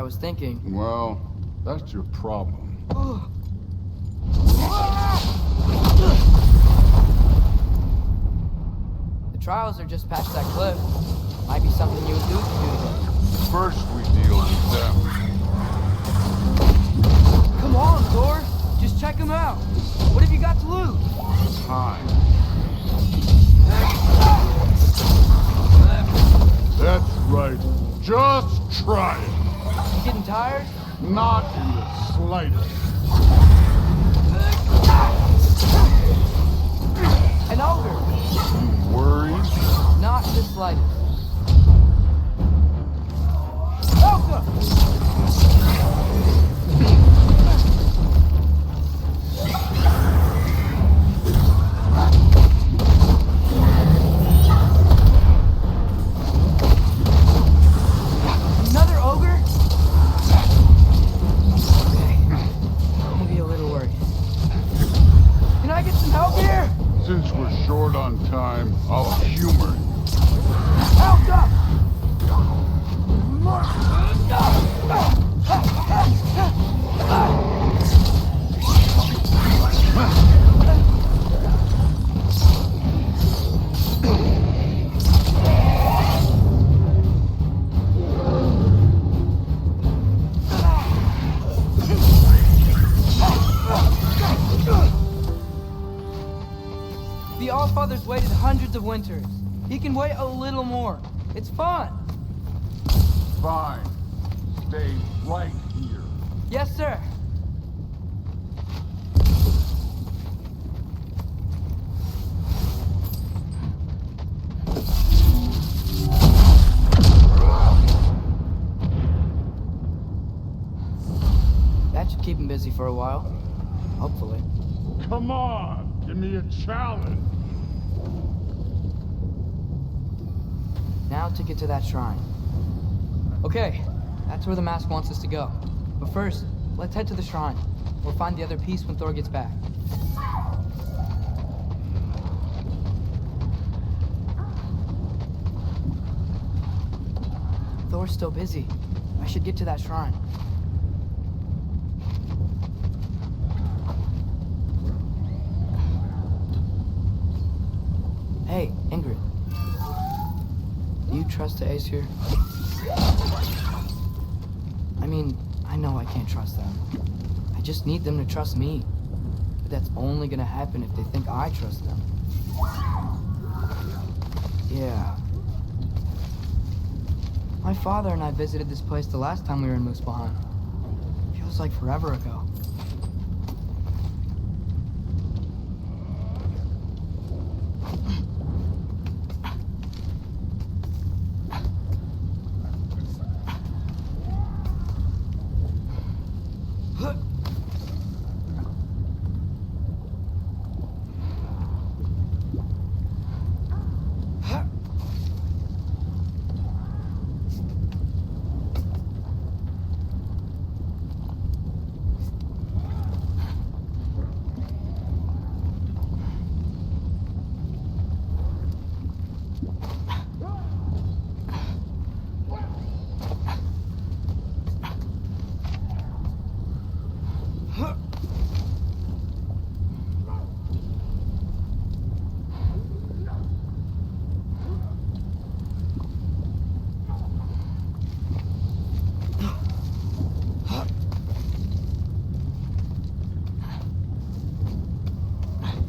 was thinking. Well, that's your problem. The trials are just past that cliff. Might be something you and Duke can do together. First we deal with them. Come on, Thor. Just check them out. What have you got to lose? Time. That's right. Just try it. You getting tired? Not in the slightest. An ogre. Worried? Not the slightest. Elka! Another ogre? Okay. Maybe a little worried. Can I get some help here? Since we're short on time, I'll humor you. Elka! The Allfather's waited hundreds of winters. He can wait a little more. It's fun. Fine. Stay right here. Yes, sir. That should keep him busy for a while. Hopefully. Come on, give me a challenge. Now to get to that shrine. Okay, that's where the mask wants us to go. But first, let's head to the shrine. We'll find the other piece when Thor gets back. Thor's still busy. I should get to that shrine. Hey, Ingrid. Do you trust the Ace here? I mean, I know I can't trust them. I just need them to trust me. But that's only gonna happen if they think I trust them. Yeah. My father and I visited this place the last time we were in Muspelheim. Feels like forever ago.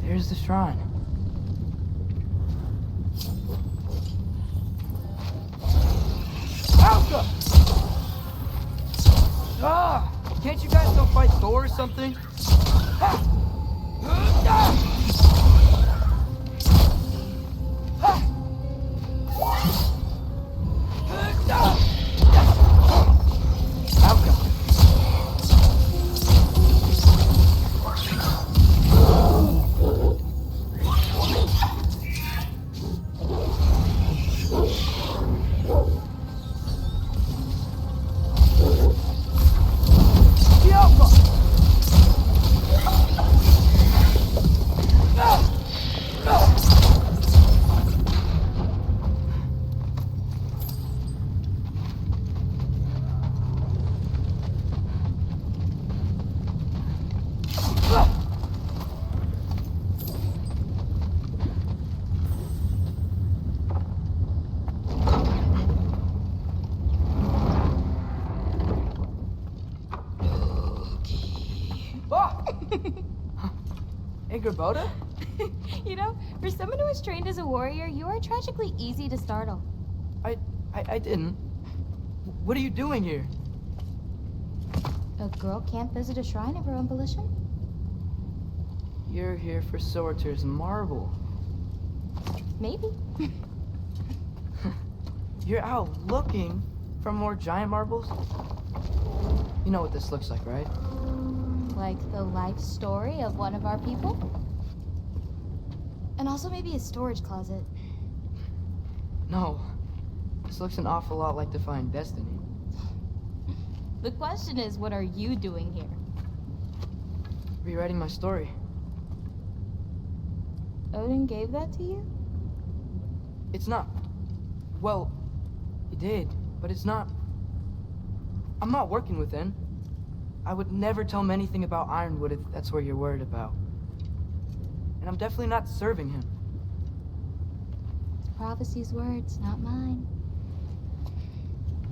There's the shrine. Alka! Ah! Can't you guys go fight Thor or something? Boda? You know, for someone who was trained as a warrior, you are tragically easy to startle. I didn't. What are you doing here? A girl can't visit a shrine of her own volition? You're here for Sorter's marble. Maybe. You're out looking for more giant marbles? You know what this looks like, right? Like the life story of one of our people? And also maybe a storage closet. No. This looks an awful lot like Defying Destiny. The question is, what are you doing here? Rewriting my story. Odin gave that to you? It's not. Well, he did, but it's not. I'm not working with him. I would never tell him anything about Ironwood if that's what you're worried about. And I'm definitely not serving him. It's prophecy's words, not mine.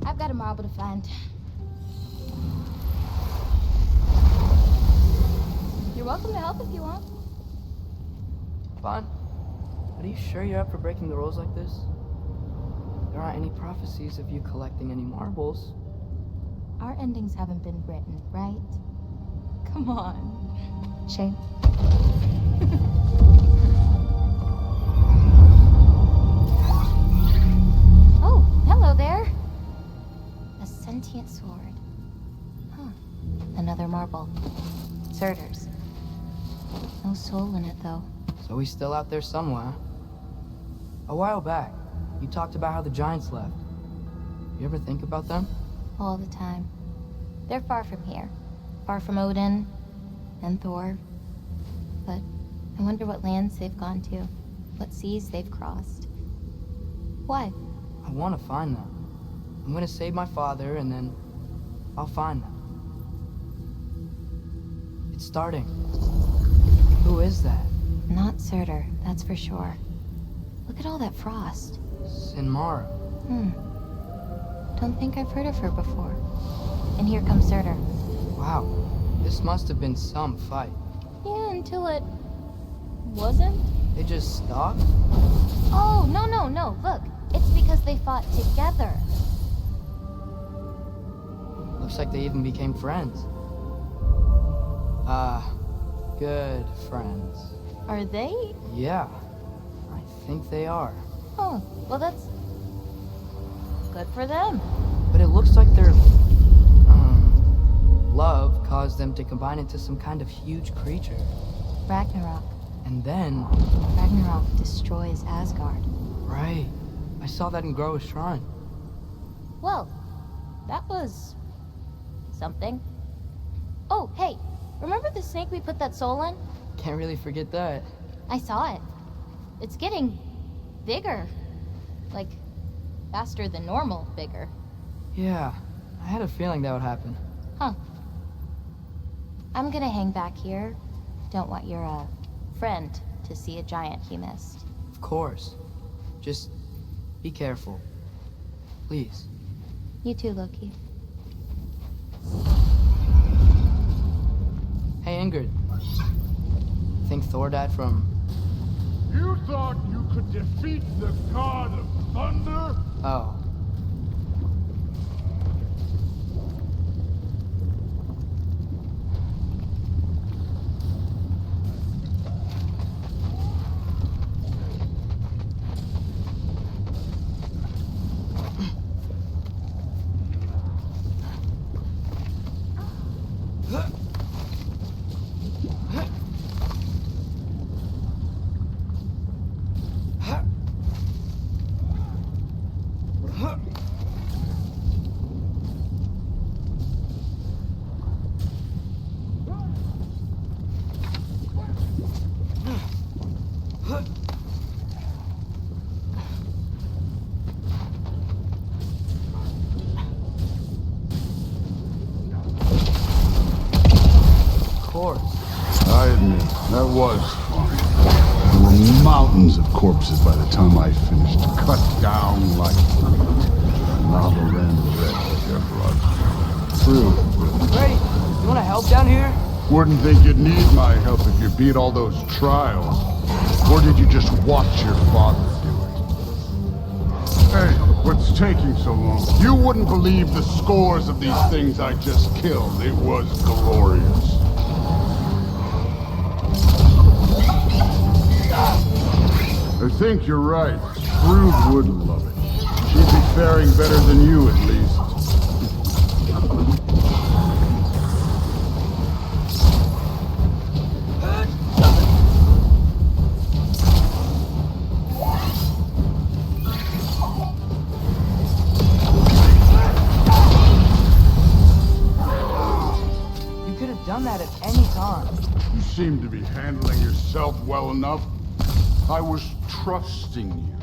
I've got a marble to find. You're welcome to help if you want. Fine. But are you sure you're up for breaking the rules like this? There aren't any prophecies of you collecting any marbles. Our endings haven't been written, right? Come on. Shame. Oh, hello there. A sentient sword. Huh. Another marble. Surtur's. No soul in it, though. So he's still out there somewhere. A while back, you talked about how the giants left. You ever think about them? All the time. They're far from here. Far from Odin and Thor. But I wonder what lands they've gone to. What seas they've crossed. Why? I want to find them. I'm gonna save my father, and then I'll find them. It's starting. Who is that? Not Surtur, that's for sure. Look at all that frost. Sinmara. Don't think I've heard of her before. And here comes Surtur. Wow. This must have been some fight. Yeah, until it wasn't. They just stopped? Oh, no. Look, it's because they fought together. Looks like they even became friends. Good friends. Are they? Yeah, I think they are. Oh, well that's good for them. But it looks like their love caused them to combine into some kind of huge creature. Ragnarok. And then... Ragnarok destroys Asgard. Right. I saw that in Groa's shrine. Well, that was something. Oh, hey, remember the snake we put that soul in? Can't really forget that. I saw it. It's getting bigger. Like, faster than normal bigger. Yeah, I had a feeling that would happen. Huh. I'm gonna hang back here. Don't want your, friend to see a giant he missed. Of course. Just be careful. Please. You too, Loki. Hey, Ingrid. Think Thor died from... You thought you could defeat the god of thunder? Oh. I admit, that was fun. There were mountains of corpses by the time I finished, cut down like meat. Lava ran red with their blood. True. Great. You want to help down here? Wouldn't think you'd need my help if you beat all those trials. Or did you just watch your father do it? Hey, what's taking so long? You wouldn't believe the scores of these things I just killed. It was glorious. I think you're right. Brood would love it. She'd be faring better than you, at least. You could have done that at any time. You seem to be handling yourself well enough. I was trusting you.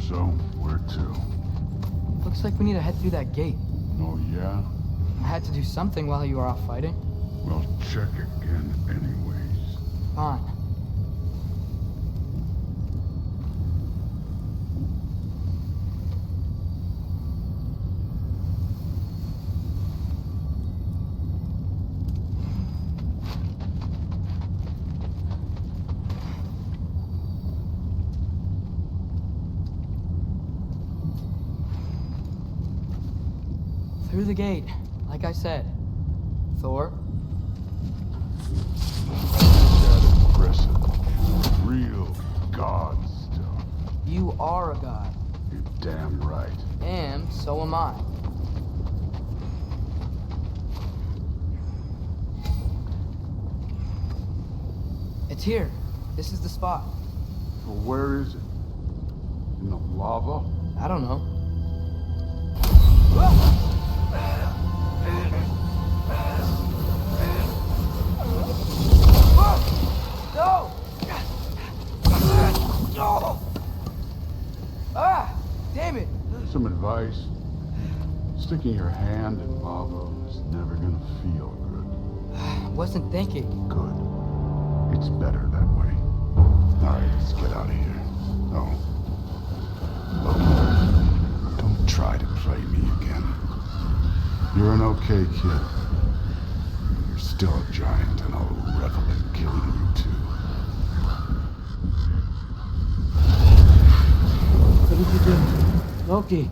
So, where to? Looks like we need to head through that gate. Oh, yeah? I had to do something while you were off fighting. Well, check again anyways. Fine. Through the gate, like I said. Thor? That impressive. Real god stuff. You are a god. You're damn right. And so am I. It's here. This is the spot. Well, where is it? In the lava? I don't know. No! Ah! Damn it! Some advice. Sticking your hand in lava is never gonna feel good. Wasn't thinking. Good. It's better that way. Alright, let's get out of here. Oh. Look, don't try to play me again. You're an okay kid. You're still a giant, and I'll revel in killing you too. What did you do? Loki.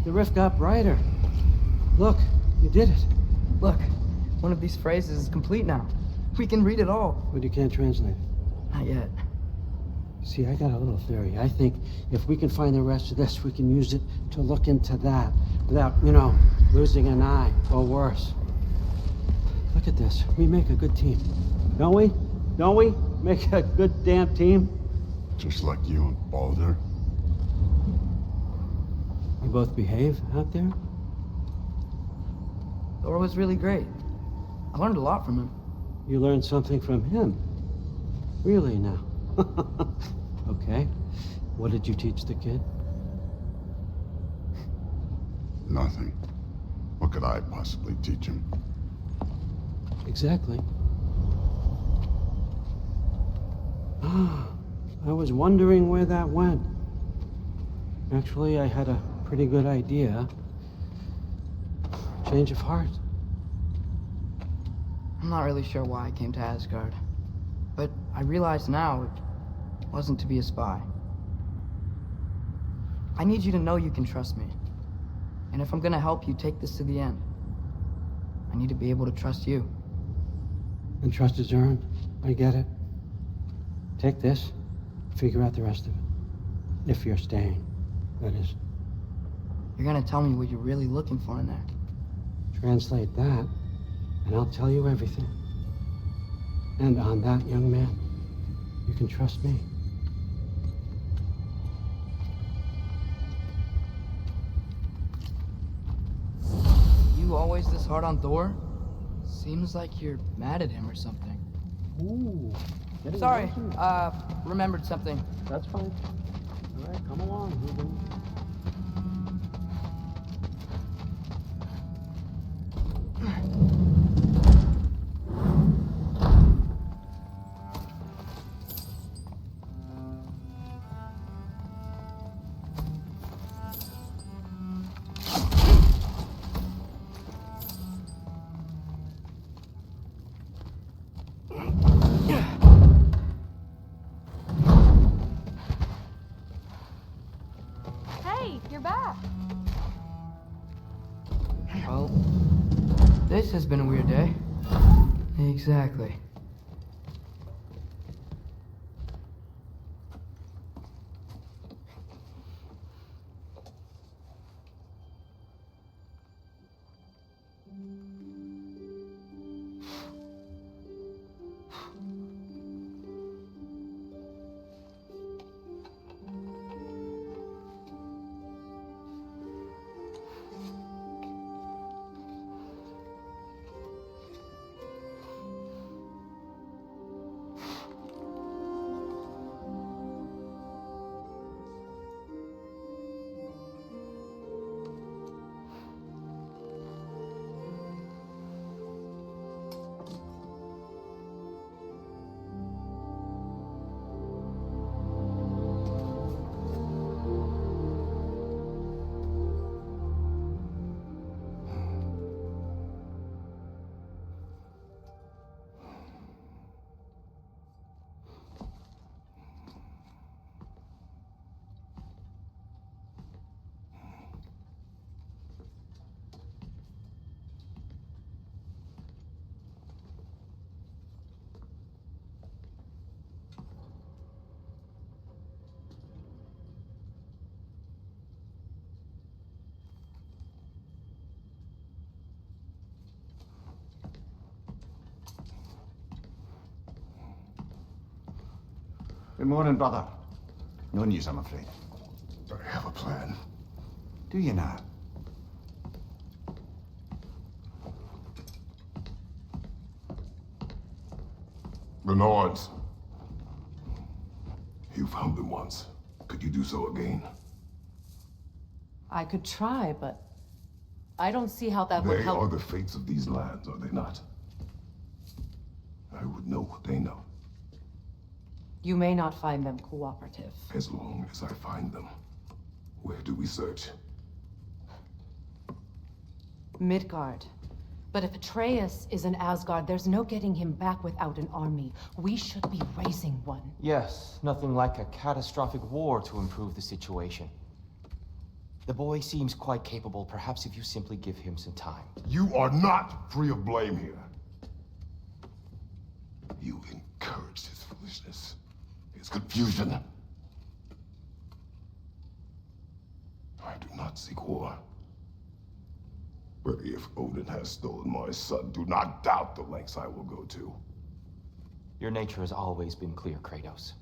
The rift got brighter. Look, you did it. Look, one of these phrases is complete now. We can read it all. But you can't translate it. Not yet. See, I got a little theory. I think if we can find the rest of this, we can use it to look into that without, losing an eye or worse. Look at this. We make a good team. Don't we? Don't we? Make a good damn team? Just like you and Baldur. You both behave out there? Thor was really great. I learned a lot from him. You learned something from him? Really now? Okay. What did you teach the kid? Nothing. What could I possibly teach him? Exactly. I was wondering where that went. Actually, I had a pretty good idea. Change of heart. I'm not really sure why I came to Asgard. But I realize now it wasn't to be a spy. I need you to know you can trust me. And if I'm gonna help you take this to the end, I need to be able to trust you. And trust is earned. I get it. Take this, figure out the rest of it. If you're staying, that is. You're gonna tell me what you're really looking for in there. Translate that, and I'll tell you everything. And on that, young man, you can trust me. You always this hard on Thor? Seems like you're mad at him or something. Ooh. Sorry, remembered something. That's fine. All right, come along, Ruben. You're back. Well, this has been a weird day. Exactly. Good morning, brother. No news, I'm afraid. I have a plan. Do you now? The Norns. You found them once. Could you do so again? I could try, but I don't see how that would They help. are the fates of these lands, are they not? I would know what they know, You may not find them cooperative. as long as I find them. Where do we search? Midgard. But if Atreus is in Asgard, there's no getting him back without an army. We should be raising one. Yes, nothing like a catastrophic war to improve the situation. The boy seems quite capable, perhaps if you simply give him some time. You are not free of blame here. You encouraged his foolishness, his confusion. I do not seek war. But if Odin has stolen my son, do not doubt the lengths I will go to. Your nature has always been clear, Kratos.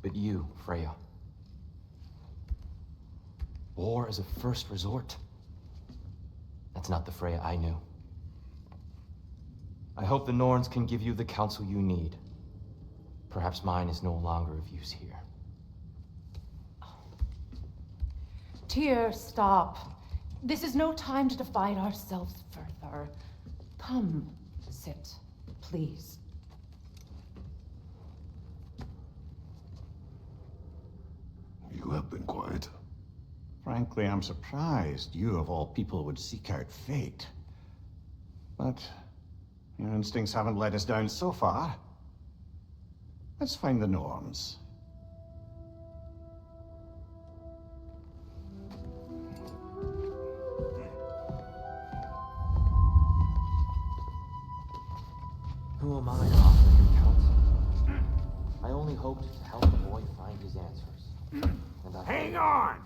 But you, Freya. War is a first resort. That's not the Freya I knew. I hope the Norns can give you the counsel you need. Perhaps mine is no longer of use here. Tyr, stop. This is no time to divide ourselves further. Come, sit, please. You have been quiet. Frankly, I'm surprised you, of all people, would seek out fate. But your instincts haven't let us down so far. Let's find the Norns. Who am I to offer him counsel? I only hoped to help the boy find his answers. And I... Hang on!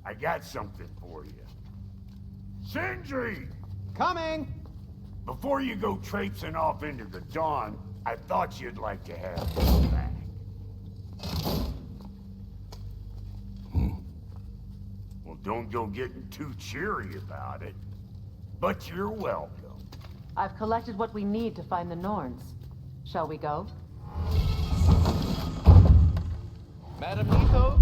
I got something for you. Sindri! Coming! Before you go traipsing off into the dawn, I thought you'd like to have this back. Well, don't go getting too cheery about it. But you're welcome. I've collected what we need to find the Norns. Shall we go? Madam Nico?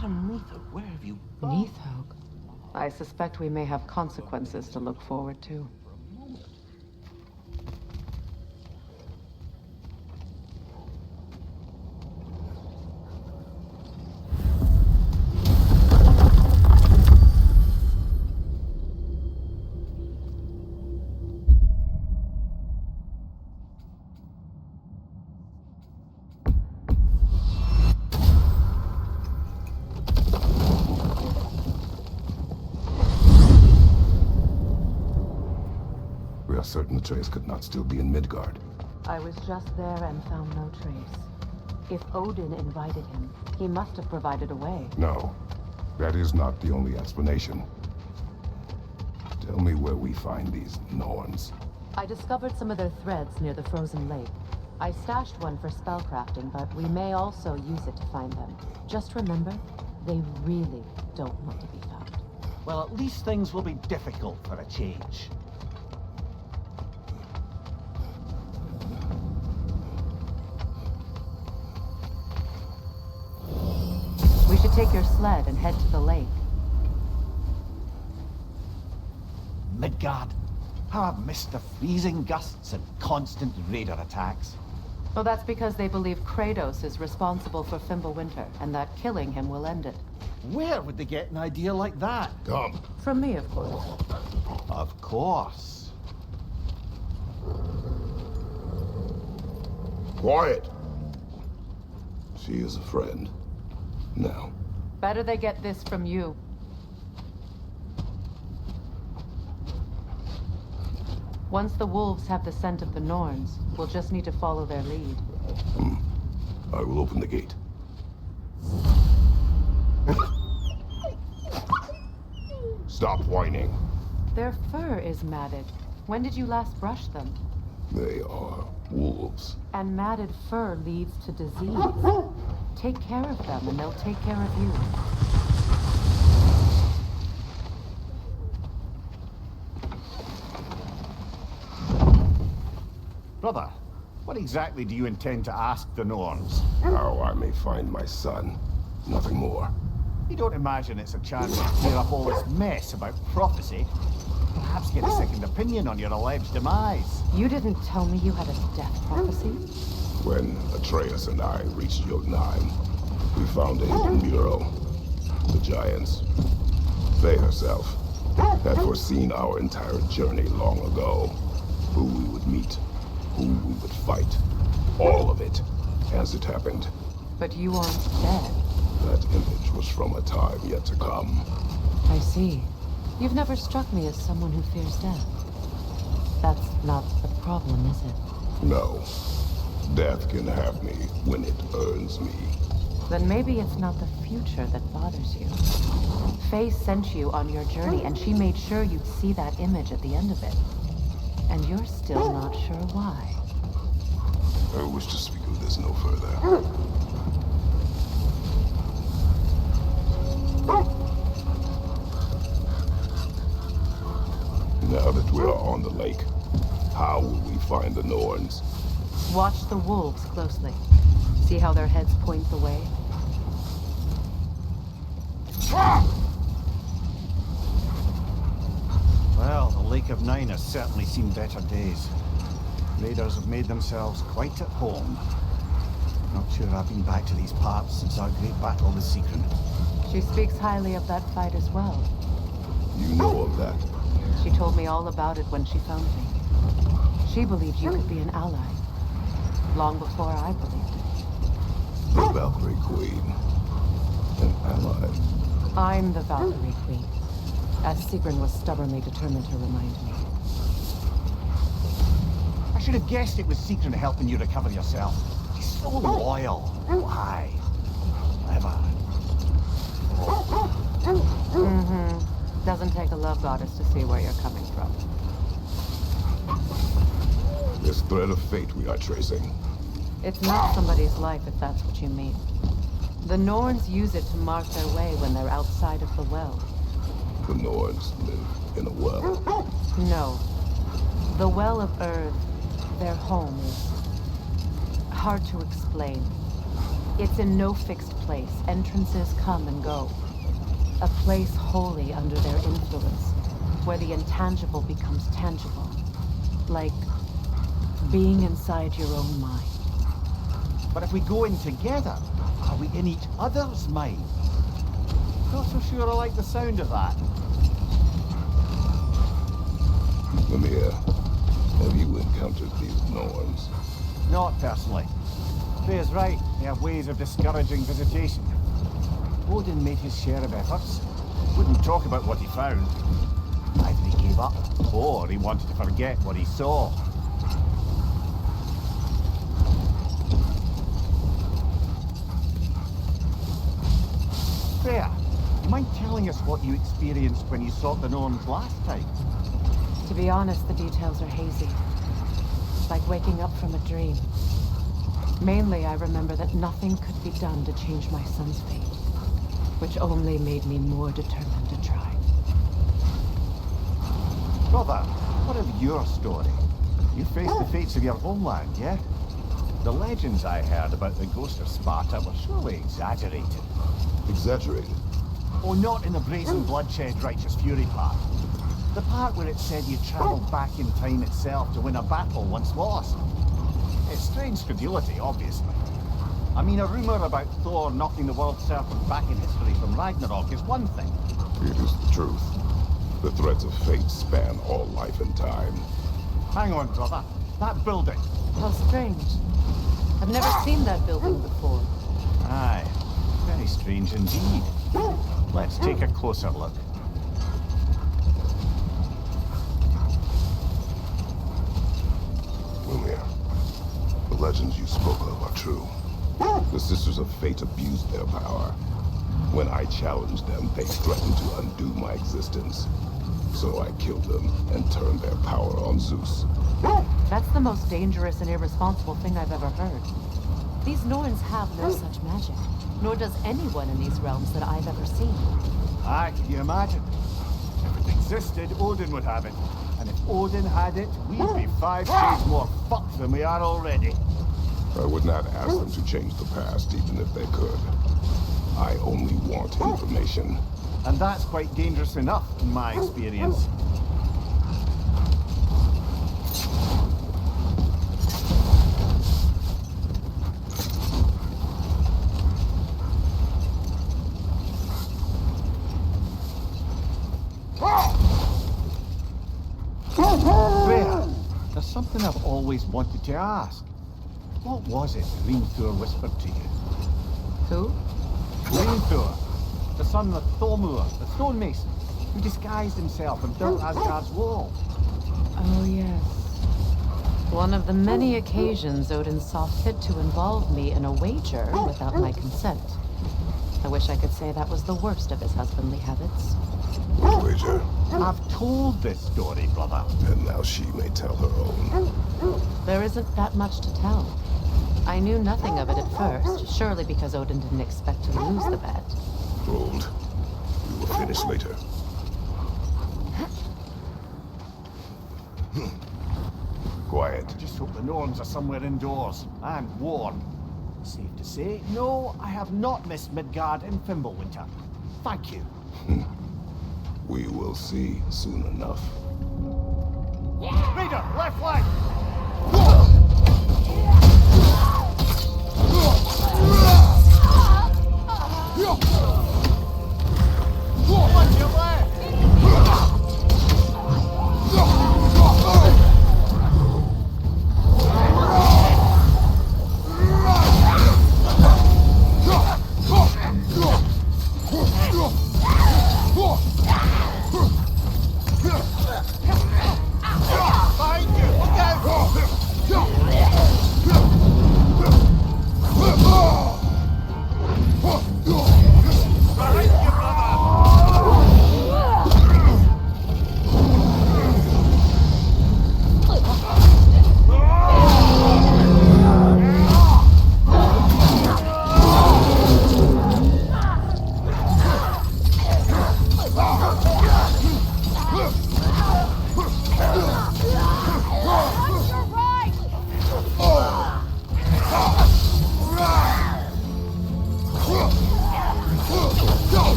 Madam Neathog, where have you gone? Neathog? I suspect we may have consequences to look forward to. We are certain the trace could not still be in Midgard. I was just there and found no trace. If Odin invited him, he must have provided a way. No, that is not the only explanation. Tell me where we find these Norns. I discovered some of their threads near the frozen lake. I stashed one for spellcrafting, but we may also use it to find them. Just remember, they really don't want to be found. Well, at least things will be difficult for a change. We should take your sled and head to the lake. Midgard. How I've missed the freezing gusts and constant raider attacks. Well, that's because they believe Kratos is responsible for Fimbulwinter, and that killing him will end it. Where would they get an idea like that? Come. From me, of course. Of course. Quiet. She is a friend. Now. Better they get this from you. Once the wolves have the scent of the Norns, we'll just need to follow their lead. I will open the gate. Stop whining. Their fur is matted. When did you last brush them? They are wolves. And matted fur leads to disease. Take care of them, and they'll take care of you. Brother, what exactly do you intend to ask the Norns? How I may find my son. Nothing more. You don't imagine it's a chance to clear up all this mess about prophecy? Perhaps get a second opinion on your alleged demise. You didn't tell me you had a death prophecy? When Atreus and I reached Jotunheim, we found a hidden mural. The giants, Faye herself, had foreseen our entire journey long ago. Who we would meet, who we would fight. All of it, as it happened. But you aren't dead. That image was from a time yet to come. I see. You've never struck me as someone who fears death. That's not the problem, is it? No. Death can have me when it earns me. Then maybe it's not the future that bothers you. Faye sent you on your journey, and she made sure you'd see that image at the end of it. And you're still not sure why. I wish to speak of this no further. Now that we are on the lake, how will we find the Norns? Watch the wolves closely. See how their heads point the way? Well, the Lake of Nine has certainly seen better days. Raiders have made themselves quite at home. Not sure I've been back to these parts since our great battle with Sigrun. She speaks highly of that fight as well. You know of that? She told me all about it when she found me. She believed you could be an ally. Long before I believed it. The Valkyrie Queen. An ally. I'm the Valkyrie Queen, as Sigrun was stubbornly determined to remind me. I should have guessed it was Sigrun helping you recover yourself. She's so loyal. Why? Clever. Doesn't take a love goddess to see where you're coming from. This thread of fate we are tracing. It's not somebody's life, if that's what you mean. The Norns use it to mark their way when they're outside of the well. The Norns live in a well. No. The Well of Earth, their home, is hard to explain. It's in no fixed place. Entrances come and go. A place wholly under their influence, where the intangible becomes tangible. Like being inside your own mind. But if we go in together, are we in each other's mind? Not so sure I like the sound of that. Lemire, have you encountered these Norns? Not personally. Freya's right, they have ways of discouraging visitation. Odin made his share of efforts. Wouldn't talk about what he found. Either he gave up, or he wanted to forget what he saw. Freya, you mind telling us what you experienced when you sought the Norns last time? To be honest, the details are hazy. Like waking up from a dream. Mainly, I remember that nothing could be done to change my son's fate, which only made me more determined to try. Brother, what of your story? You faced the fates of your homeland, yeah? The legends I heard about the ghost of Sparta were surely exaggerated. Exaggerated? Oh, not in the brazen bloodshed righteous fury part. The part where it said you travelled back in time itself to win a battle once lost. It's strange credulity, obviously. I mean, a rumour about Thor knocking the world serpent back in history from Ragnarök is one thing. It is the truth. The threads of fate span all life and time. Hang on, brother. That building. How strange. I've never seen that building before. Aye. Very strange indeed. Let's take a closer look. Lemire, the legends you spoke of are true. The Sisters of Fate abused their power. When I challenged them, they threatened to undo my existence. So I killed them and turned their power on Zeus. That's the most dangerous and irresponsible thing I've ever heard. These Norns have no such magic, nor does anyone in these realms that I've ever seen. Aye, can you imagine? If it existed, Odin would have it. And if Odin had it, we'd be 5 shades more fucked than we are already. I would not ask them to change the past, even if they could. I only want information. And that's quite dangerous enough, in my experience. Freya, there's something I've always wanted to ask. What was it Hrimthur whispered to you? Who? Hrimthur, the son of Thormur, the stonemason, who disguised himself and built Asgard's wall. Oh, yes. One of the many occasions Odin saw fit to involve me in a wager without my consent. I wish I could say that was the worst of his husbandly habits. Wager. I've told this story, brother. And now she may tell her own. There isn't that much to tell. I knew nothing of it at first, surely because Odin didn't expect to lose the bet. Hold. We will finish later. Quiet. Just hope the Norns are somewhere indoors and warm. Safe to say, no, I have not missed Midgard in Fimbulwinter. Thank you. We will see soon enough. Raider, left flank! Watch your left! Behind you! Look out!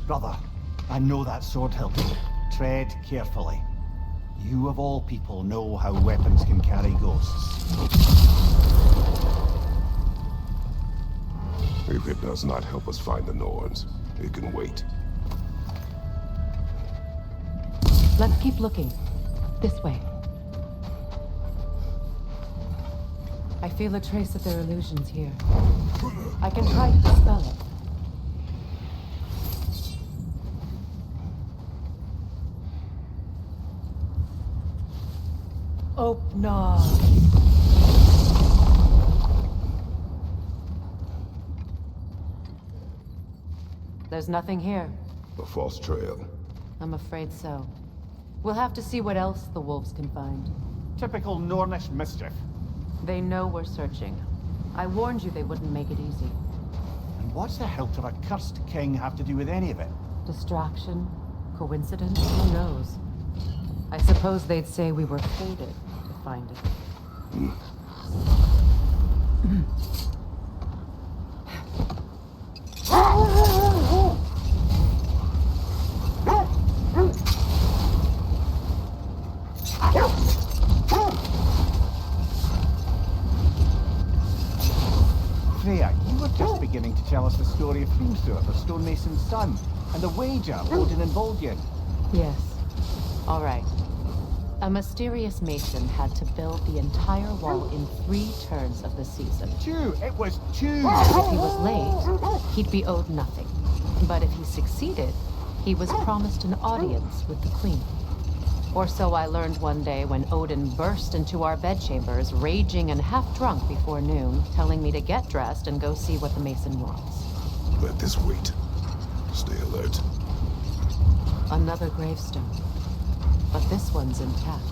Brother, I know that sword hilt. Tread carefully. You of all people know how weapons can carry ghosts. If it does not help us find the Norns, it can wait. Let's keep looking. This way. I feel a trace of their illusions here. I can try to dispel it. Open. There's nothing here. A false trail. I'm afraid so. We'll have to see what else the wolves can find. Typical Nornish mischief. They know we're searching. I warned you they wouldn't make it easy. And what's the hilt of a cursed king have to do with any of it? Distraction? Coincidence? Who knows? I suppose they'd say we were fated to find it. Freya, you were just beginning to tell us the story of Hrimthur, the stonemason's son, and the wager Odin and Volgin. Yes. All right. A mysterious mason had to build the entire wall in 3 turns of the season. 2! It was 2! If he was late, he'd be owed nothing. But if he succeeded, he was promised an audience with the queen. Or so I learned one day when Odin burst into our bedchambers, raging and half-drunk before noon, telling me to get dressed and go see what the mason wants. Let this wait. Stay alert. Another gravestone. But this one's intact.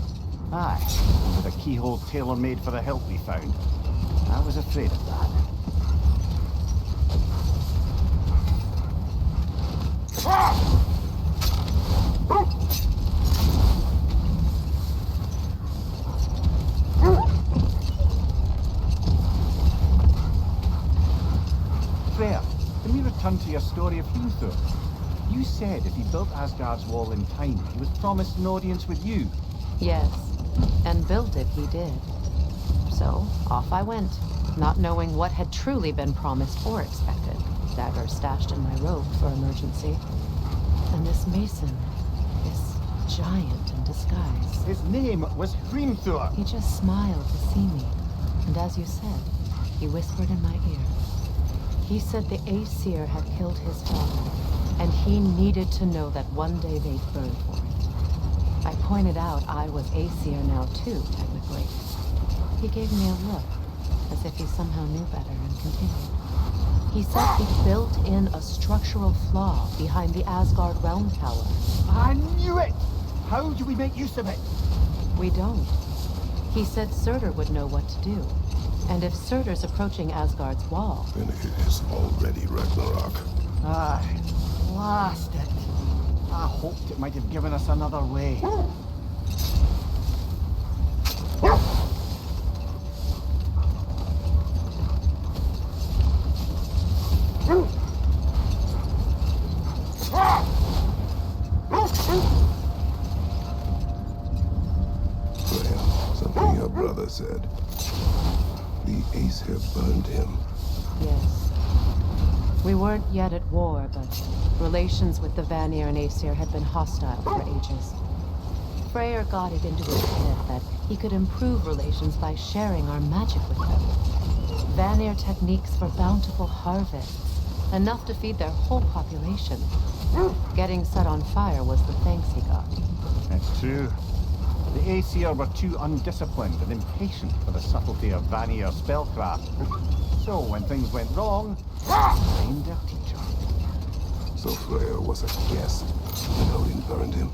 Aye, with a keyhole tailor-made for the hilt we found. I was afraid of that. Freya, can we return to your story of Hrimthur? You said if he built Asgard's wall in time, he was promised an audience with you. Yes, and built it he did. So, off I went, not knowing what had truly been promised or expected. Dagger stashed in my robe for emergency. And this mason, this giant in disguise. His name was Hrimthur. He just smiled to see me. And as you said, he whispered in my ear. He said the Aesir had killed his father, and he needed to know that one day they'd burn for it. I pointed out I was Aesir now too, technically. He gave me a look, as if he somehow knew better, and continued. He said he built in a structural flaw behind the Asgard Realm Tower. I knew it! How do we make use of it? We don't. He said Surtur would know what to do. And if Surtur's approaching Asgard's wall... Then it is already Ragnarok. Aye, blast it. I hoped it might have given us another way. Well, something your brother said. The Aesir burned him. Yes. We weren't yet at war, but relations with the Vanir and Aesir had been hostile for ages. Freyr got it into his head that he could improve relations by sharing our magic with them. Vanir techniques for bountiful harvests, enough to feed their whole population. Getting set on fire was the thanks he got. It's true. The Aesir were too undisciplined and impatient for the subtlety of Vanir spellcraft. So when things went wrong, blamed their teacher. So Freyr was a guest when Odin burned him?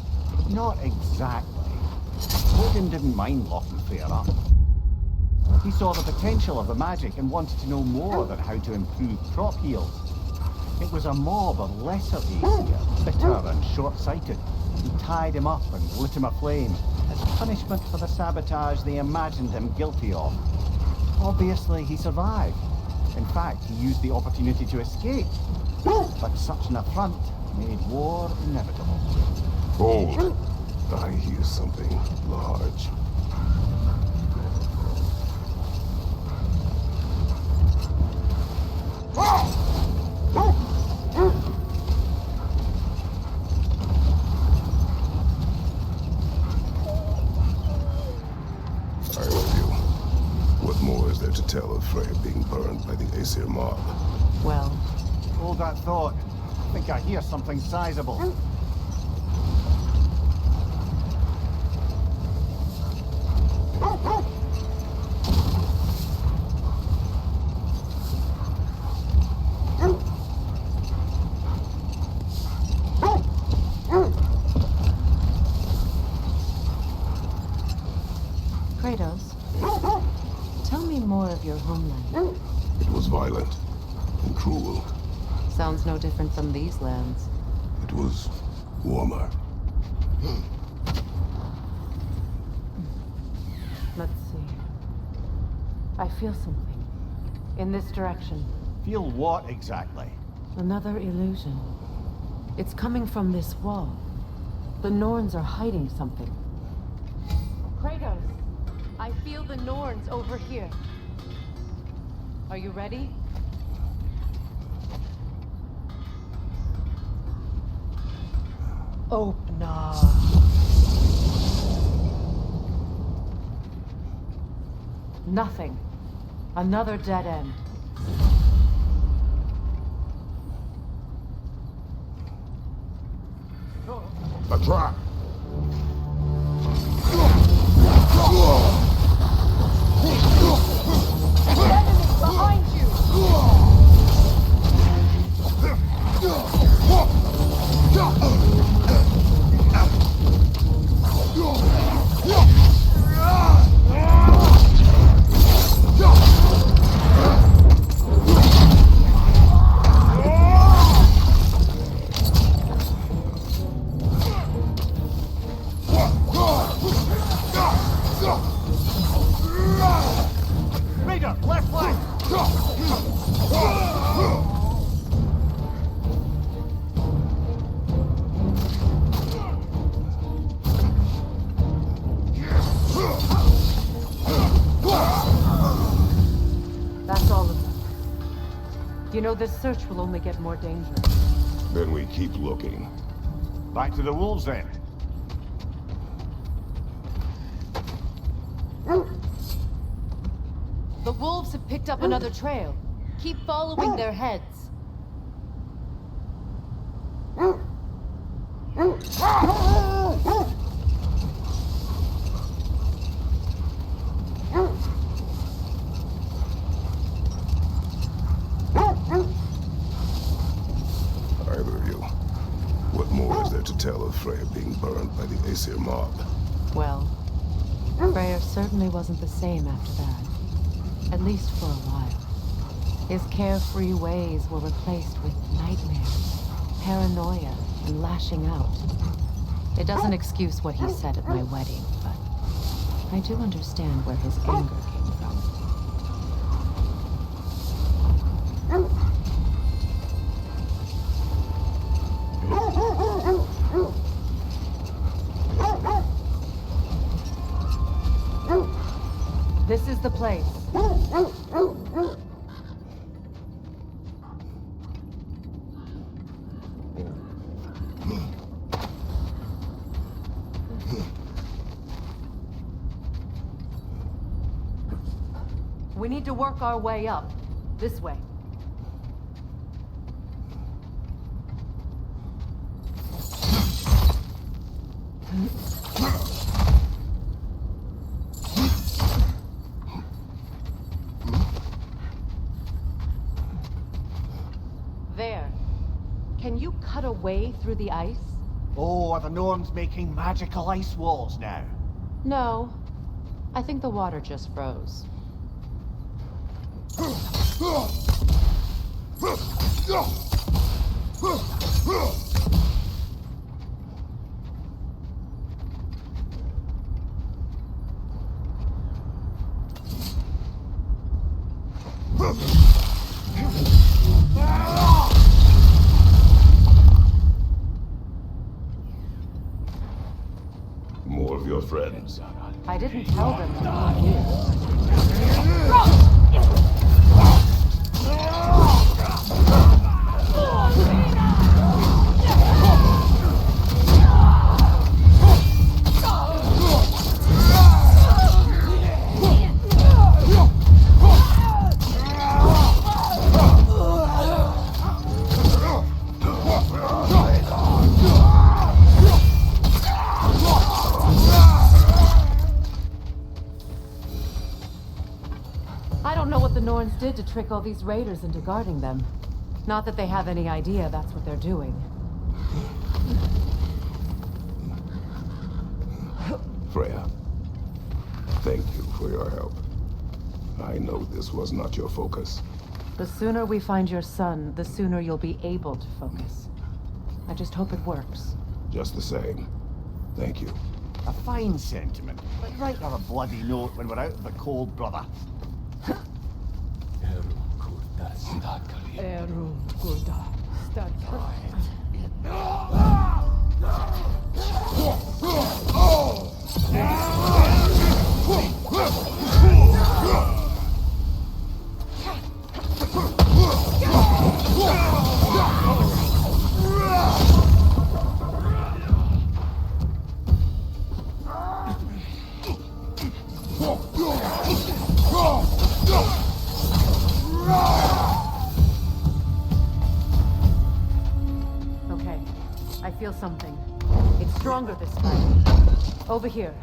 Not exactly. Odin didn't mind locking Freyr up. He saw the potential of the magic and wanted to know more than how to improve crop yields. It was a mob of lesser Aesir, bitter and short-sighted, who tied him up and lit him aflame as punishment for the sabotage they imagined him guilty of. Obviously, he survived. In fact, he used the opportunity to escape. But such an affront made war inevitable. Hold. I hear something large. I owe you. What more is there to tell of Freya being burned by the Aesir mob? Well, Hold that thought. I think I hear something sizable. Kratos, tell me more of your homeland. It was violent and cruel. Sounds no different from these lands. It was warmer. Let's see. I feel something. In this direction. Feel what exactly? Another illusion. It's coming from this wall. The Norns are hiding something. Kratos, I feel the Norns over here. Are you ready? Open up. Nothing. Another dead end. A trap! Behind you! Raider, left flank! That's all of them. You know, this search will only get more dangerous. Then we keep looking. Back to the wolves then. The wolves have picked up another trail. Keep following their heads. Either of you. What more is there to tell of Freya being burned by the Aesir mob? Well, Freyr certainly wasn't the same after that. At least for a while. His carefree ways were replaced with nightmares, paranoia, and lashing out. It doesn't excuse what he said at my wedding, but I do understand where his anger came from. This is the place. We need to work our way up. This way. There. Can you cut a way through the ice? Oh, are the Norns making magical ice walls now? No. I think the water just froze. of your friends? I didn't tell them that you were here. Norns did to trick all these raiders into guarding them. Not that they have any idea that's what they're doing. Freya, thank you for your help. I know this was not your focus. The sooner we find your son, the sooner you'll be able to focus. I just hope it works. Just the same. Thank you. A fine sentiment. But write her a bloody note when we're out of the cold, brother. Okay, I feel something. It's stronger this time. Over here.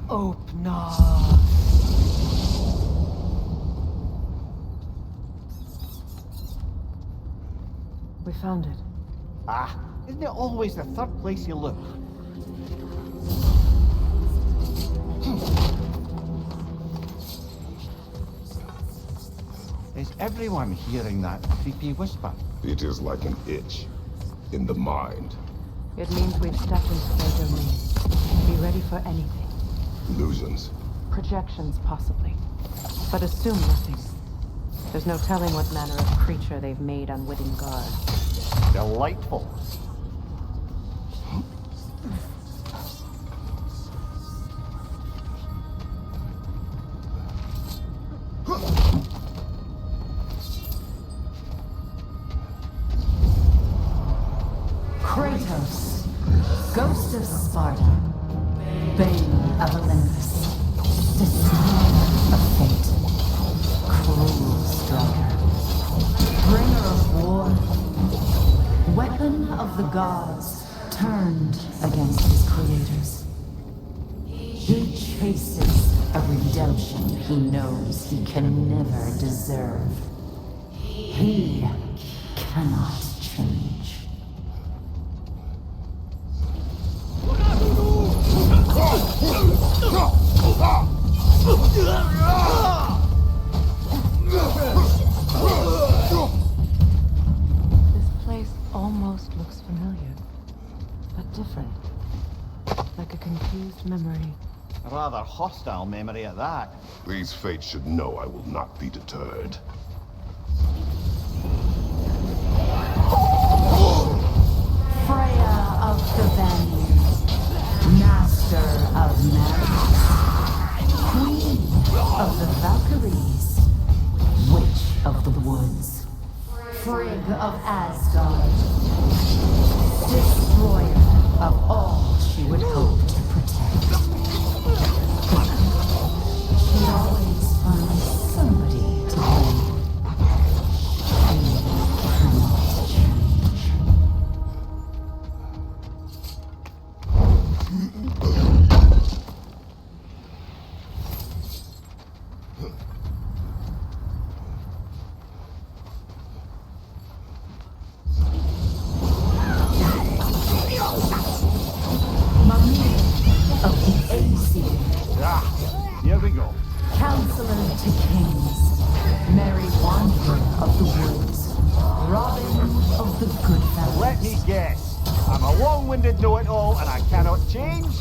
Open up. We found it. Ah, isn't it always the third place you look? Is everyone hearing that creepy whisper? It is like an itch in the mind. It means we've stepped into their domain. Be ready for anything. Illusions. Projections, possibly. But assume nothing. There's no telling what manner of creature they've made unwitting guard. Delightful. Kratos, ghost of Sparta, bane of Olympus, destroyer of fate, cruel striker, bringer of war, weapon of the gods turned against his creators. He chases a redemption he knows he can never deserve. He cannot change. This place almost looks familiar, but different. Like a confused memory. A rather hostile memory at that. These fates should know I will not be deterred. Freya of the Vanir, master of magic, queen of the Valkyries, witch of the woods, Frigg of Asgard, destroyer of all she would hope to protect. She'd always find somebody to blame. She cannot change. Of the Aesir, Ah, here we go. Counselor to Kings, Merry Wanderer of the Woods, Robin of the Goodfellas. Let me guess. I'm a long-winded know-it-all and I cannot change?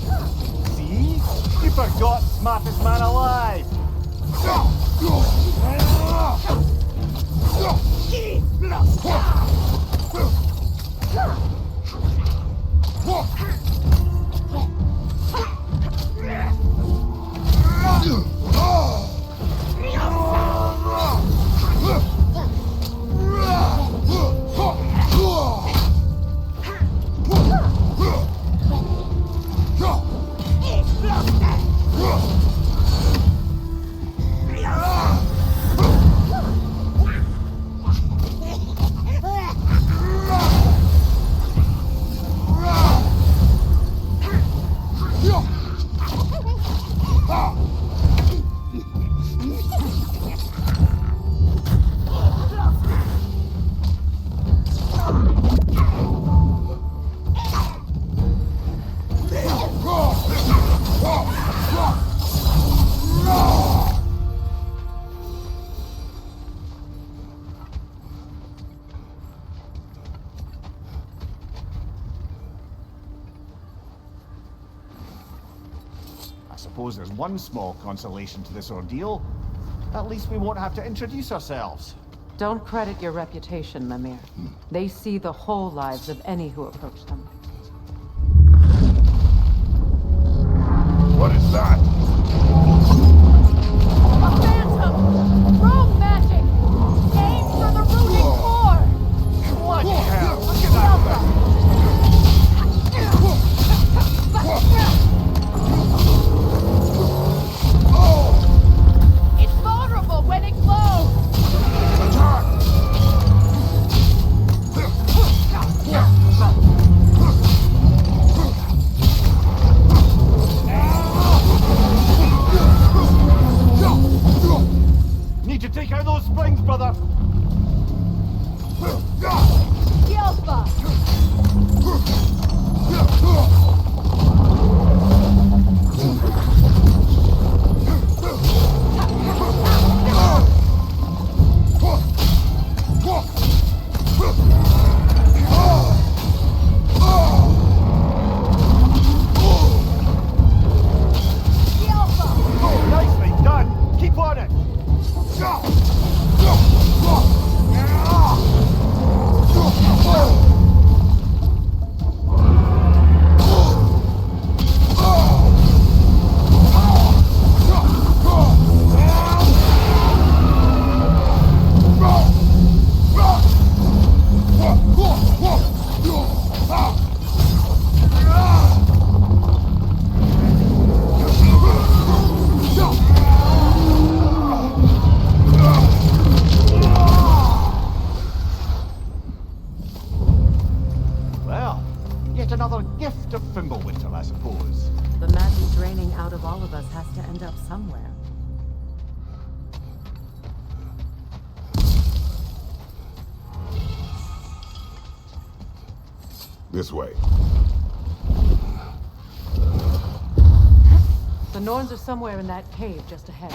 See? You forgot smartest man alive. suppose there's one small consolation to this ordeal. At least we won't have to introduce ourselves. Don't credit your reputation, Mimir. They see the whole lives of any who approach them. What is that? A phantom! Rogue magic! Aim for the rooting core! Bloody hell! Look at that thing! It's vulnerable when it glows! Attack! Need to take out those springs, brother! Yelpa! Nicely done! Keep on it! Well, yet another gift of Fimbulwinter, I suppose. The magic draining out of all of us has to end up somewhere. This way. The Norns are somewhere in that cave just ahead.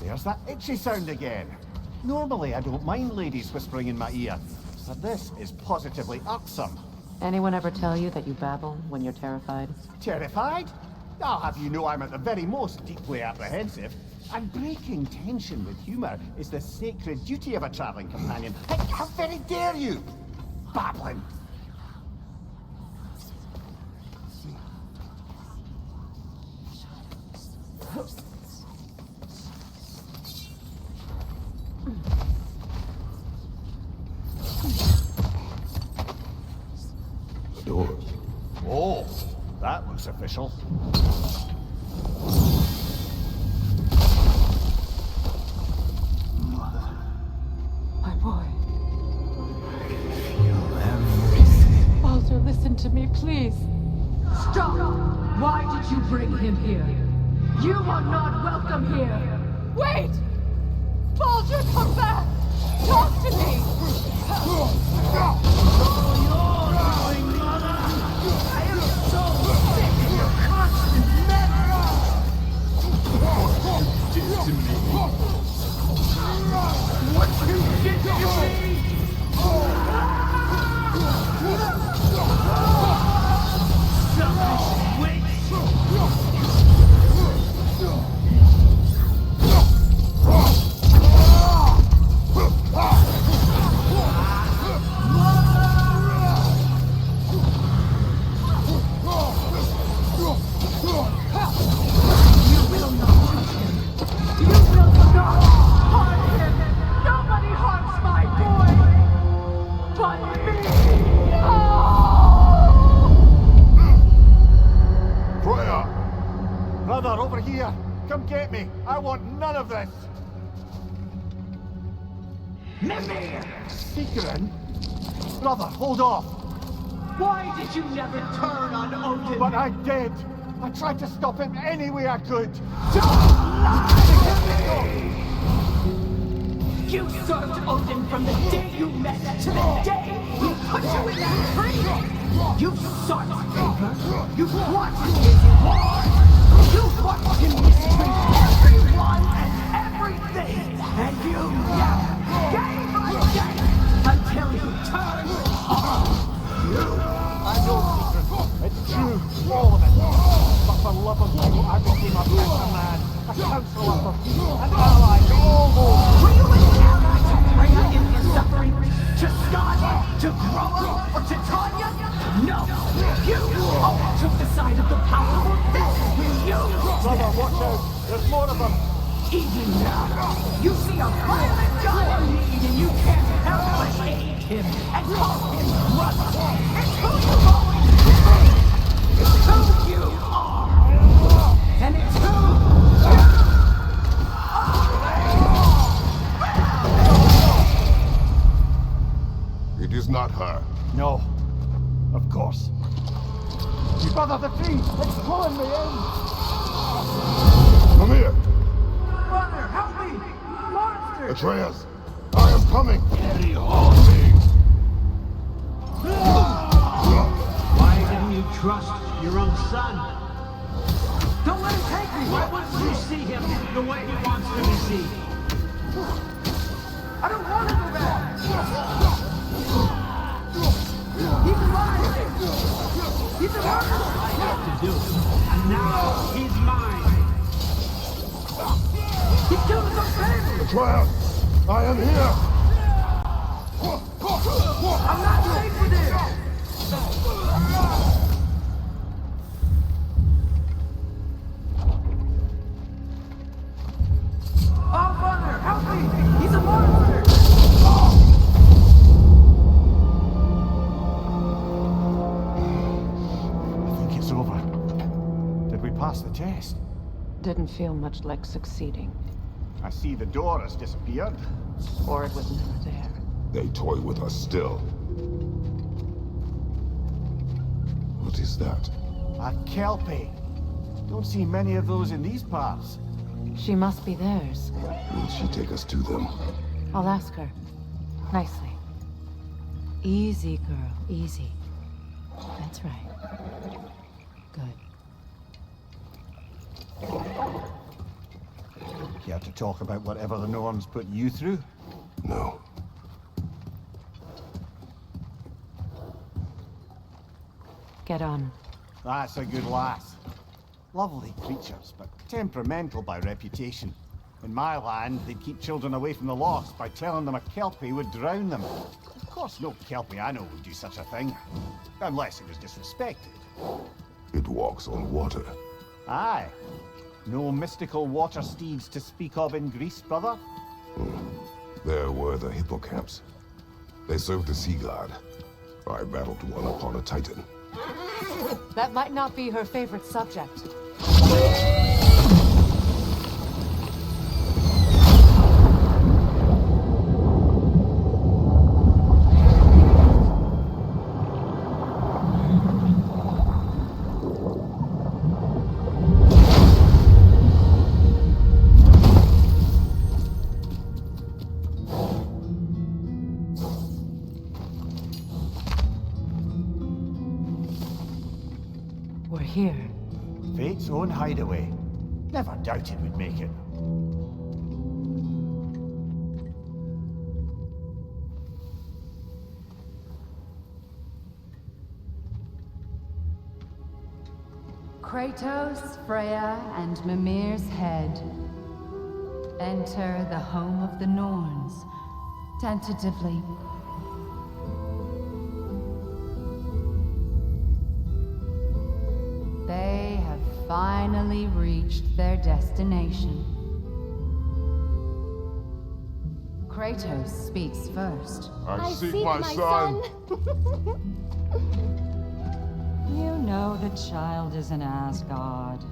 There's that itchy sound again. Normally I don't mind ladies whispering in my ear, but this is positively irksome. Anyone ever tell you that you babble when you're terrified? Terrified? I'll have you know I'm at the very most deeply apprehensive. And breaking tension with humour is the sacred duty of a travelling companion. How very dare you! Babbling! The doors. Oh, that looks official. My boy. Feel everything. Baldur, listen to me, please. Stop! Why did you bring him here? You are not welcome here! Wait! Baldur, come back! Talk to me! Brother, over here! Come get me! I want none of this! Mimir! Secret? Brother, hold off! Why did you never turn on Odin? But I did! I tried to stop him any way I could! You served Odin from the day you met to the day he put you in that tree! You've sought favor. You've wanted his reward. You've watched him mistreat everyone and everything. And you never gave a damn until you turned on you. I know secret. It's true, all of it. But for love of you, I became a better man, a counselor for you, an ally to all those. Were you an ally to Freya in his suffering? To Skadi? To Groa? Or to Tanya? No! You all took the side of the powerful. This is who you Brother, watch out. There's more of them. Even now, you see a fallen god in need and you can't help but hate him and call him brother. It's who you've always been. It's who you are. And it's who It is not her. No. Of course. Brother, the tree! It's pulling me in! Come here. Brother, help me! Monster! Atreus, I am coming. Carry me. Why didn't you trust your own son? Don't let him take me! Why wouldn't you see him the way he wants to be seen? I don't want to go back! He's alive! He's alive! I have to do it. And now he's mine. He killed his own family! Atreus, I am here. I'm not safe with him! Oh, Mother, help me! He's a monster! I think it's over. Did we pass the test? Didn't feel much like succeeding. I see the door has disappeared. Or it was never there. They toy with us still. What is that? A kelpie. Don't see many of those in these parts. She must be theirs. Will she take us to them? I'll ask her. Nicely. Easy, girl. Easy. That's right. Good. Care to talk about whatever the Norns put you through? No. Get on. That's a good lass. Lovely creatures, but temperamental by reputation. In my land, they'd keep children away from the lost by telling them a kelpie would drown them. Of course, no kelpie I know would do such a thing. Unless it was disrespected. It walks on water. Aye. No mystical water steeds to speak of in Greece, brother? There were the hippocamps. They served the sea god. I battled one upon a titan. That might not be her favorite subject. We're here. Fate's own hideaway. Never doubted we'd make it. Kratos, Freya, and Mimir's head. Enter the home of the Norns, tentatively. They have finally reached their destination. Kratos speaks first. I seek my son. You know the child is in Asgard.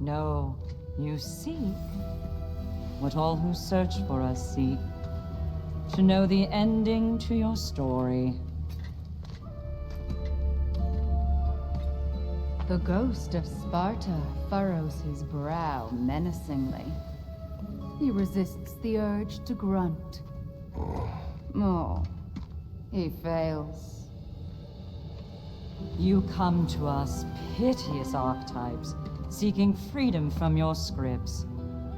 No, you seek what all who search for us seek. To know the ending to your story. The ghost of Sparta furrows his brow menacingly. He resists the urge to grunt. Oh, he fails. You come to us, piteous archetypes, seeking freedom from your scripts,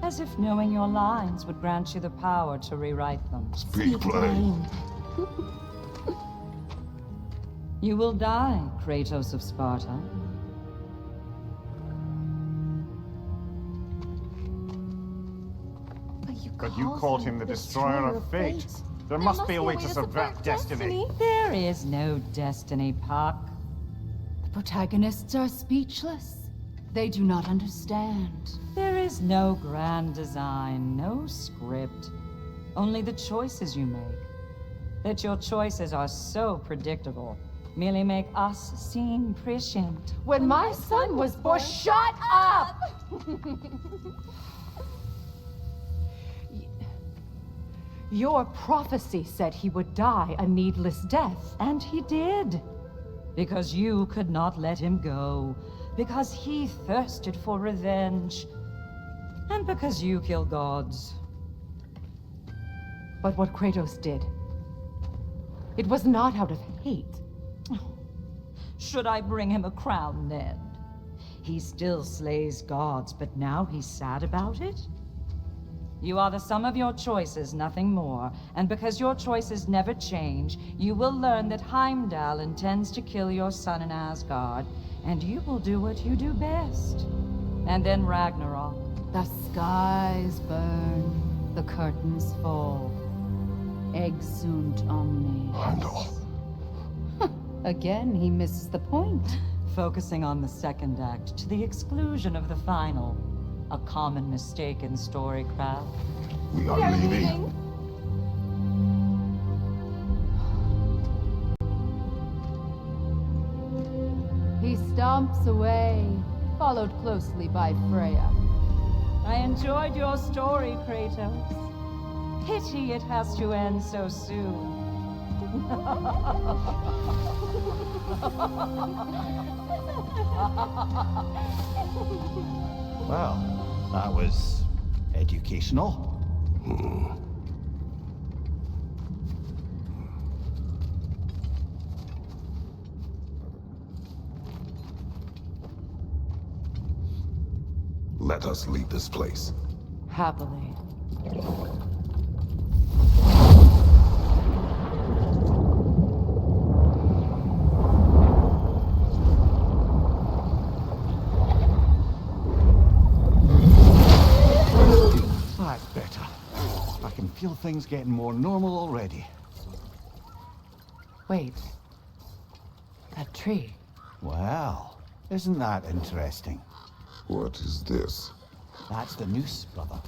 as if knowing your lines would grant you the power to rewrite them. Speak plain. You will die, Kratos of Sparta. But you called him the destroyer of fate. There must be a way to subvert destiny. There is no destiny, Puck. The protagonists are speechless. They do not understand. There is no grand design, no script. Only the choices you make. That your choices are so predictable merely make us seem prescient. When my son was born, shut up! Your prophecy said he would die a needless death. And he did. Because you could not let him go. Because he thirsted for revenge. And because you kill gods. But what Kratos did, it was not out of hate. Should I bring him a crown then? He still slays gods, but now he's sad about it? You are the sum of your choices, nothing more. And because your choices never change, you will learn that Heimdall intends to kill your son in Asgard, and you will do what you do best. And then Ragnarok. The skies burn, the curtains fall. Exunt omnes. Heimdall. Again, he misses the point. Focusing on the second act to the exclusion of the final. A common mistake in storycraft. We are leaving. He stomps away, followed closely by Freya. I enjoyed your story, Kratos. Pity it has to end so soon. Well, that was educational. Let us leave this place. Happily. That's better. I can feel things getting more normal already. Wait. That tree. Well, isn't that interesting? What is this? That's the noose, brother.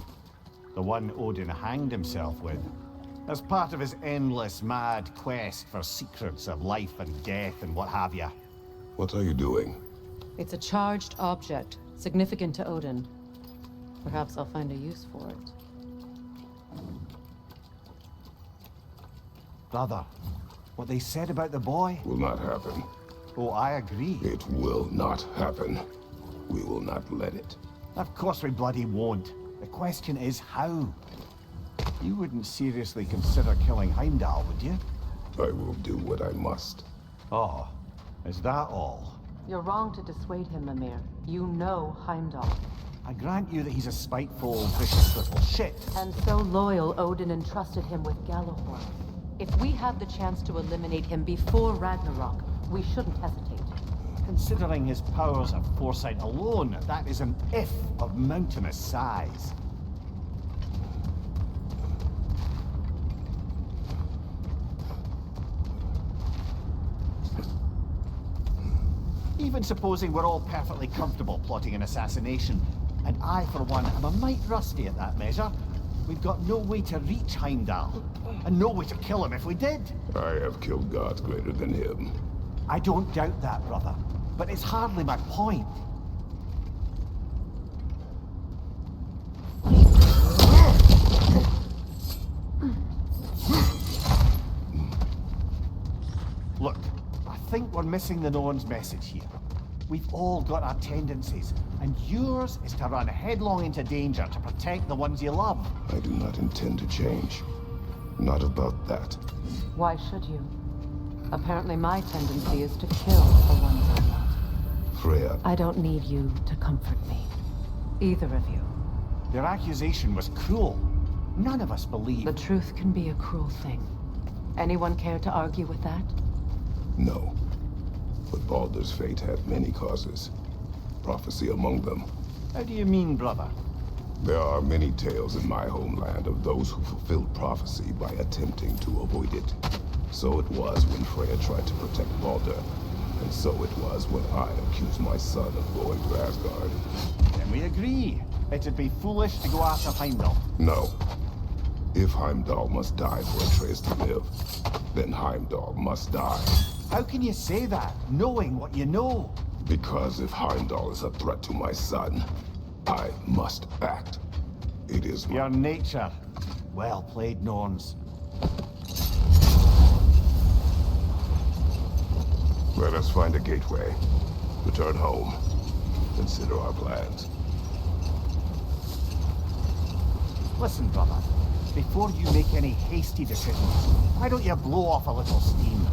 The one Odin hanged himself with. As part of his endless, mad quest for secrets of life and death and what have you. What are you doing? It's a charged object, significant to Odin. Perhaps I'll find a use for it. Brother, what they said about the boy? Will not happen. Oh, I agree. It will not happen. We will not let it. Of course we bloody won't. The question is how? You wouldn't seriously consider killing Heimdall, would you? I will do what I must. Oh, is that all? You're wrong to dissuade him, Mimir. You know Heimdall. I grant you that he's a spiteful, vicious little shit. And so loyal, Odin entrusted him with Gjallarhorn. If we have the chance to eliminate him before Ragnarok, we shouldn't hesitate. Considering his powers of foresight alone, that is an if of mountainous size. Even supposing we're all perfectly comfortable plotting an assassination, and I, for one, am a mite rusty at that measure, we've got no way to reach Heimdall, and no way to kill him if we did. I have killed gods greater than him. I don't doubt that, brother, but it's hardly my point. Look, I think we're missing the Norn's message here. We've all got our tendencies, and yours is to run headlong into danger to protect the ones you love. I do not intend to change. Not about that. Why should you? Apparently my tendency is to kill the ones I love. Freya, I don't need you to comfort me. Either of you. Their accusation was cruel. None of us believe. The truth can be a cruel thing. Anyone care to argue with that? no. But Baldur's fate had many causes. Prophecy among them. How do you mean, brother? There are many tales in my homeland of those who fulfilled prophecy by attempting to avoid it. So it was when Freya tried to protect Baldur. And so it was when I accused my son of going to Asgard. Then we agree. It'd be foolish to go after Heimdall. No. If Heimdall must die for Atreus to live, then Heimdall must die. How can you say that, knowing what you know? Because if Heimdall is a threat to my son, I must act. It is my... Your nature. Well played, Norns. Let us find a gateway. Return home. Consider our plans. Listen, brother. Before you make any hasty decisions, why don't you blow off a little steam?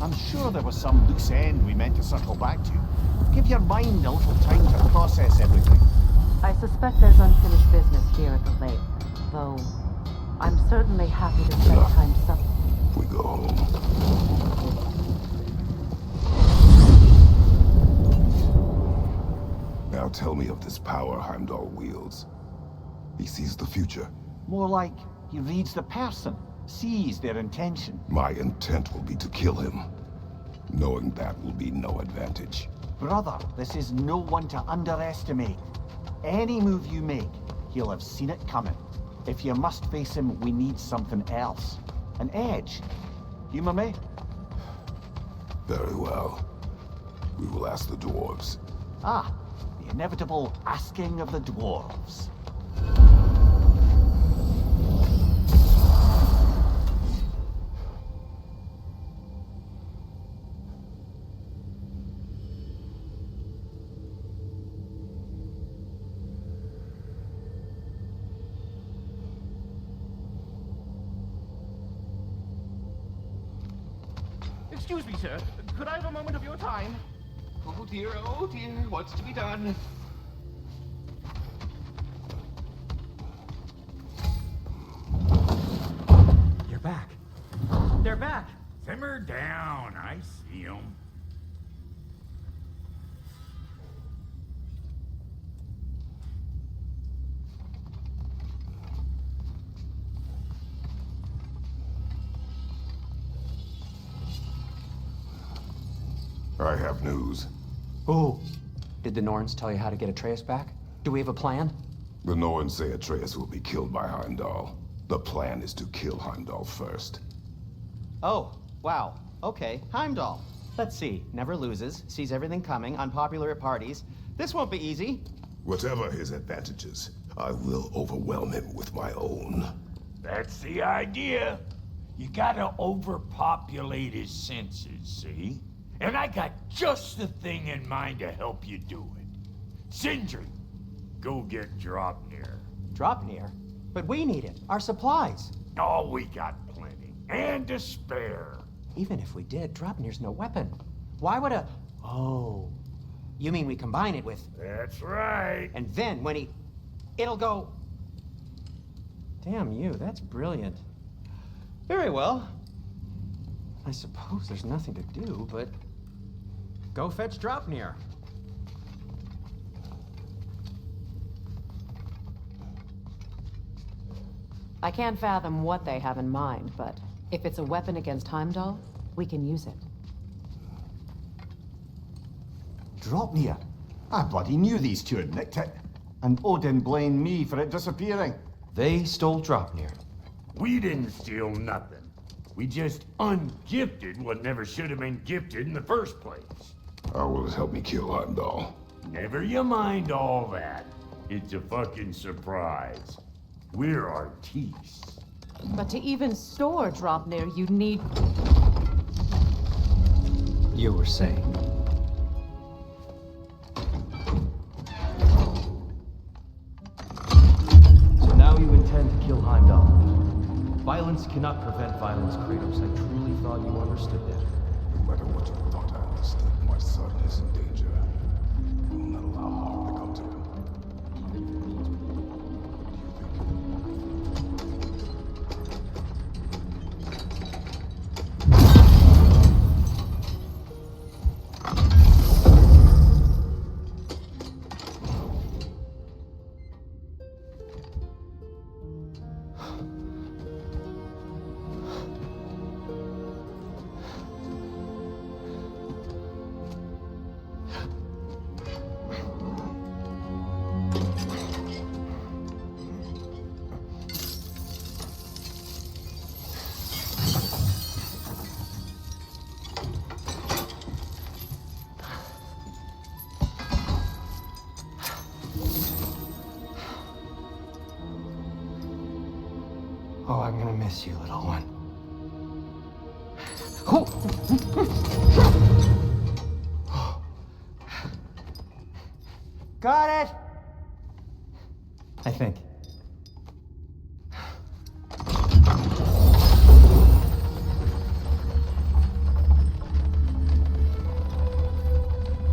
I'm sure there was some loose end we meant to circle back to. Give your mind a little time to process everything. I suspect there's unfinished business here at the lake, though I'm certainly happy to spend time We go home. Now tell me of this power Heimdall wields. He sees the future. More like he reads the person, sees their intention. My intent will be to kill him. Knowing that will be no advantage. Brother, this is no one to underestimate. Any move you make, he'll have seen it coming. If you must face him, we need something else. An edge. Humor me? Very well. We will ask the dwarves. Ah, the inevitable asking of the dwarves. Excuse me, sir. Could I have a moment of your time? Oh dear, what's to be done? You're back. They're back. Simmer down. I see them. I have news. Oh. Did the Norns tell you how to get Atreus back? Do we have a plan? The Norns say Atreus will be killed by Heimdall. The plan is to kill Heimdall first. Oh, wow. Okay, Heimdall. Let's see. Never loses, sees everything coming, unpopular at parties. This won't be easy. Whatever his advantages, I will overwhelm him with my own. That's the idea. You gotta overpopulate his senses, see? And I got just the thing in mind to help you do it. Sindri, go get Draupnir. Draupnir? But we need it. Our supplies. Oh, we got plenty. And to spare. Even if we did, Draupnir's no weapon. Why would a... Oh. You mean we combine it with... That's right. And then when he... It'll go... Damn you, that's brilliant. Very well. I suppose there's nothing to do, but... Go fetch Draupnir. I can't fathom what they have in mind, but if it's a weapon against Heimdall, we can use it. Draupnir. I bloody knew these two had nicked it. And Odin blamed me for it disappearing. They stole Draupnir. We didn't steal nothing. We just ungifted what never should have been gifted in the first place. How will it help me kill Heimdall? Never you mind all that. It's a fucking surprise. We're artistes. But to even store Draupnir, you'd need... You were saying. So now you intend to kill Heimdall. Violence cannot prevent violence, Kratos. I truly thought you understood that. No matter what you thought I understood, my son is in danger. We will not allow harm to come to him. Oh, I'm gonna miss you, little one. Got it! I think.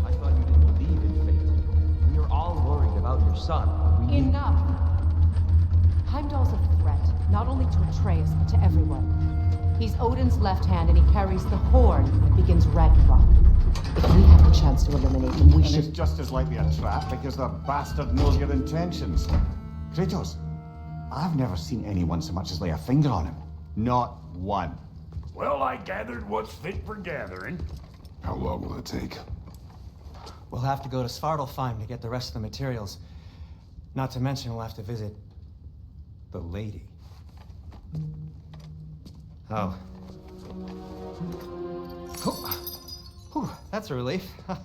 I thought you didn't believe in fate. We were all worried about your son. Enough! Heimdall's a threat, not only to Atreus, but to everyone. He's Odin's left hand, and he carries the horn that begins Ragnarök. If we have the chance to eliminate him, we And should... it's just as likely a trap because the bastard knows your intentions. Kratos, I've never seen anyone so much as lay a finger on him. Not one. Well, I gathered what's fit for gathering. How long will it take? We'll have to go to Svartalfheim to get the rest of the materials. Not to mention we'll have to visit the lady. Oh. Whew, that's a relief. Huh?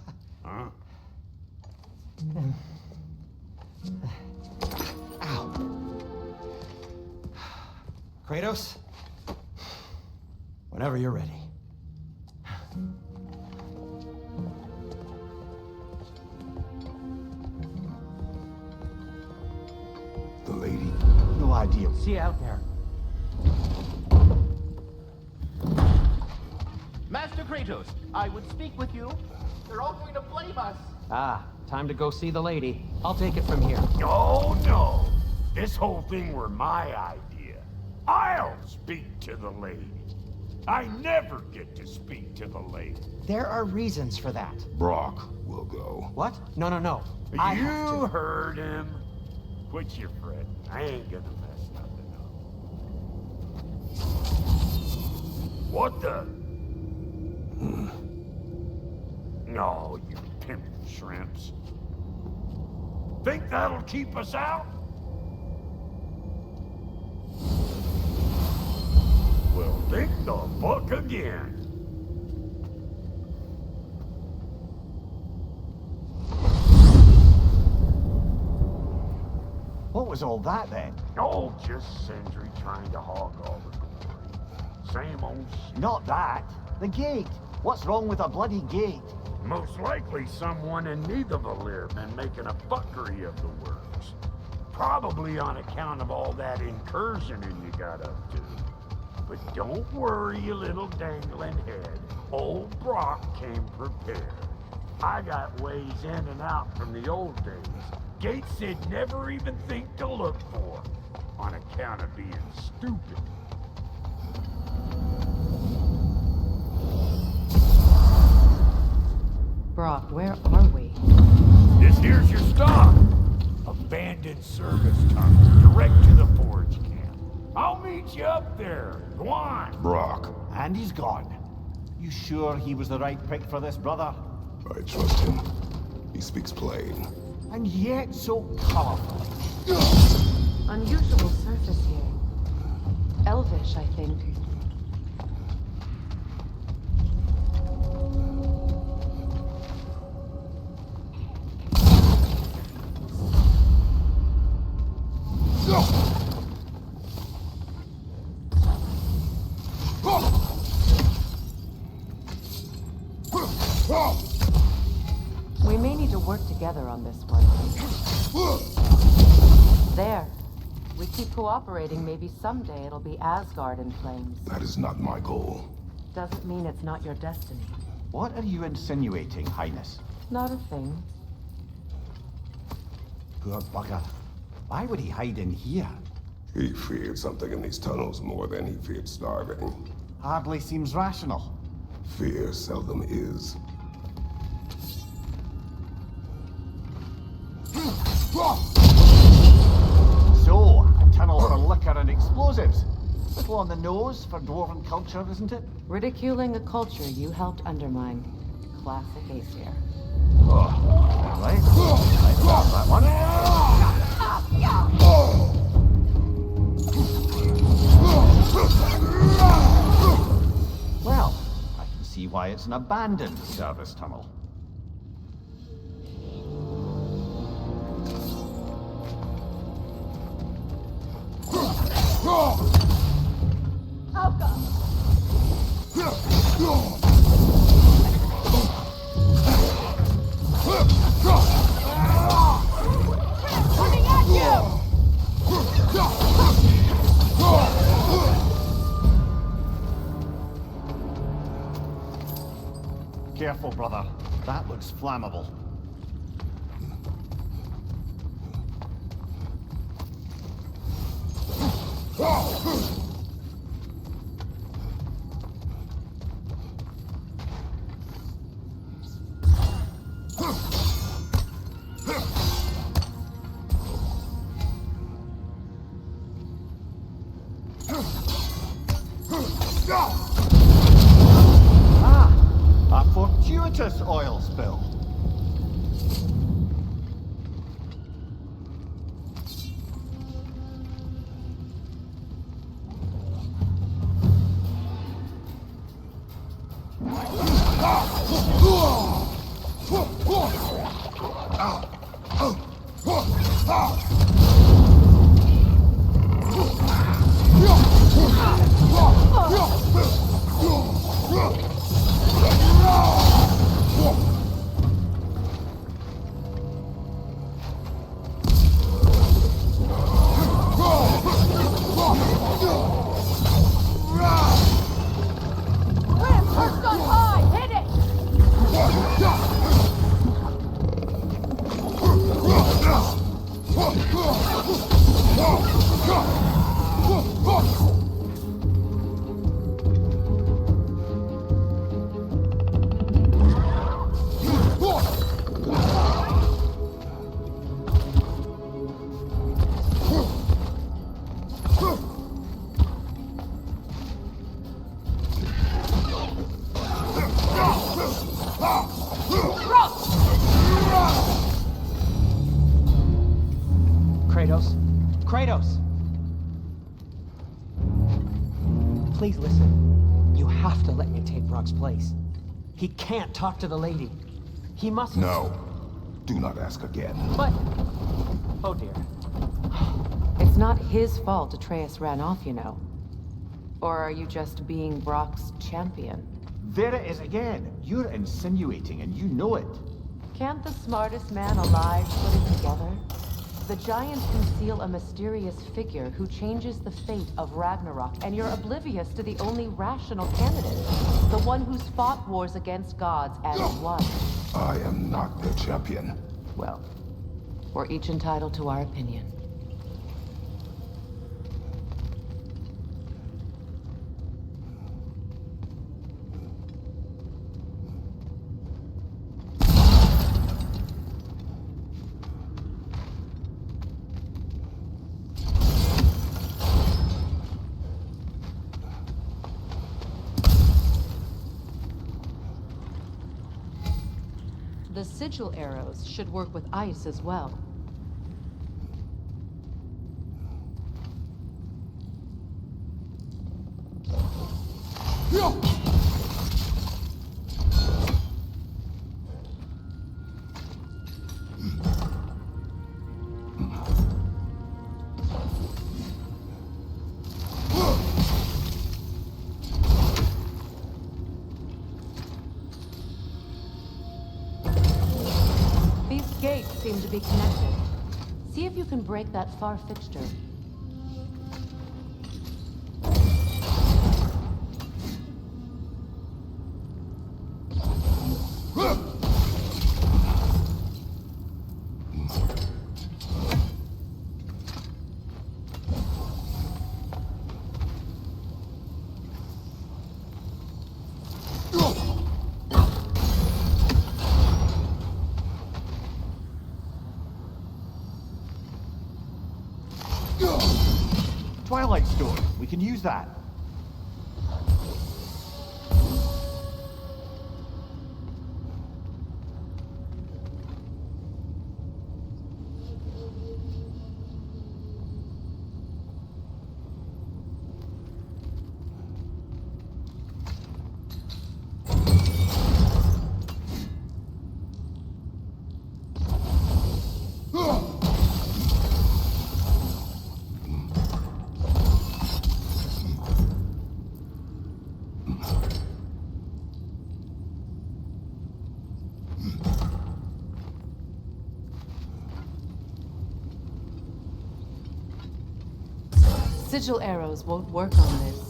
Ow. Kratos? Whenever you're ready. The lady? No idea. See you out there. Master Kratos, I would speak with you. They're all going to blame us. Ah, time to go see the lady. I'll take it from here. Oh, no. This whole thing were my idea. I'll speak to the lady. I never get to speak to the lady. There are reasons for that. Brock will go. What? No, no, no. I have You to. heard him. Quit your fretting. I ain't gonna mess nothing up. What the? No, you pimp shrimps. Think that'll keep us out? Well, think the fuck again. What was all that then? Oh, just Sindri trying to hog all the glory. Same old shit. Not that. The gate. What's wrong with a bloody gate? Most likely someone in Nidavellir been making a fuckery of the works. Probably on account of all that incursioning you got up to. But don't worry, you little dangling head. Old Brock came prepared. I got ways in and out from the old days. Gates they'd never even think to look for, on account of being stupid. Brock, where are we? This here's your stop. Abandoned service tunnel, direct to the forge camp. I'll meet you up there. Go on. Brock. And he's gone. You sure he was the right pick for this, brother? I trust him. He speaks plain. And yet so colorful. Unusual surface here. Elvish, I think. We may need to work together on this one. There. We keep cooperating, maybe someday it'll be Asgard in flames. That is not my goal. Doesn't mean it's not your destiny. What are you insinuating, Highness? Not a thing. Poor bugger. Why would he hide in here? He feared something in these tunnels more than he feared starving. Hardly seems rational. Fear seldom is. So, a tunnel for liquor and explosives. Little on the nose for dwarven culture, isn't it? Ridiculing a culture you helped undermine. Classic Aesir. Oh, right. Let's have that one. Well, I can see why it's an abandoned service tunnel. Careful, brother. That looks flammable. A fortuitous oil spill. Kratos! Please listen. You have to let me take Brock's place. He can't talk to the lady. He must... No. Do not ask again. But... Oh dear. It's not his fault Atreus ran off, you know. Or are you just being Brock's champion? There it is again. You're insinuating and you know it. Can't the smartest man alive put it together? The giants conceal a mysterious figure who changes the fate of Ragnarok, and you're oblivious to the only rational candidate. The one who's fought wars against gods and won. I am not the champion. Well, we're each entitled to our opinion. The sigil arrows should work with ice as well. Seem to be connected. See if you can break that far fixture. Twilight Stone. We can use that. Sigil arrows won't work on this.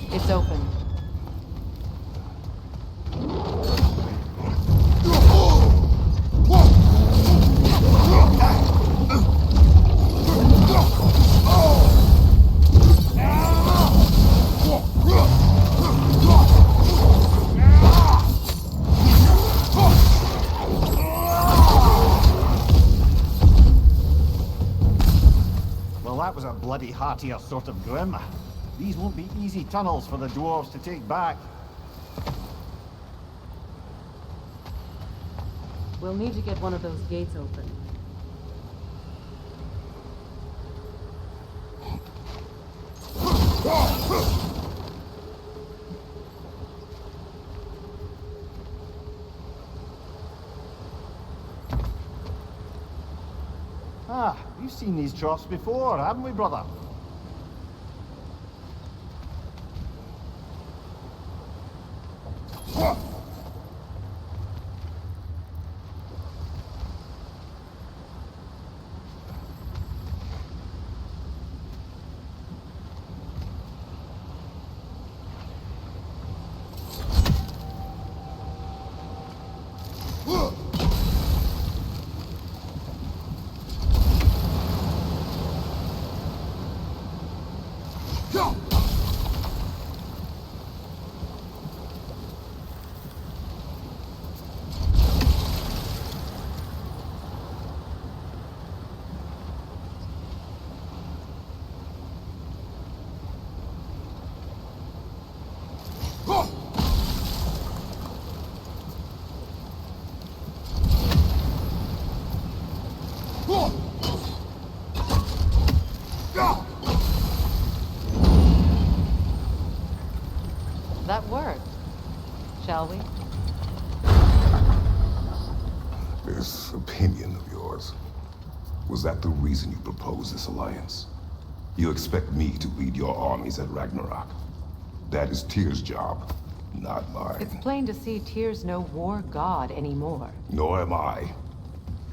It's open. Well, that was a bloody heartier sort of grim. These won't be easy tunnels for the dwarves to take back. We'll need to get one of those gates open. Ah, we've seen these troughs before, haven't we, brother? That worked. Shall we? This opinion of yours, was that the reason you proposed this alliance? You expect me to lead your armies at Ragnarök. That is Tyr's job, not mine. It's plain to see Tyr's no war god anymore. Nor am I.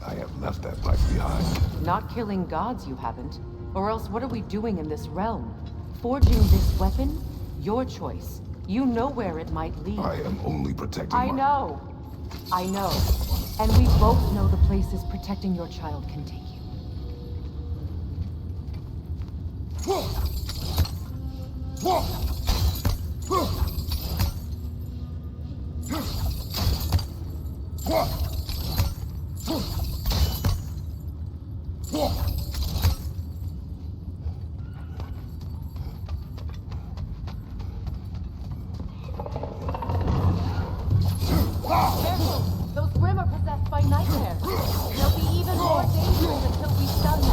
I have left that life behind. Not killing gods, you haven't. Or else what are we doing in this realm? Forging this weapon? Your choice. You know where it might lead. I am only protecting I know. And we both know the places protecting your child can take you. Those Grimm are possessed by nightmares. They'll be even more dangerous until we stun them.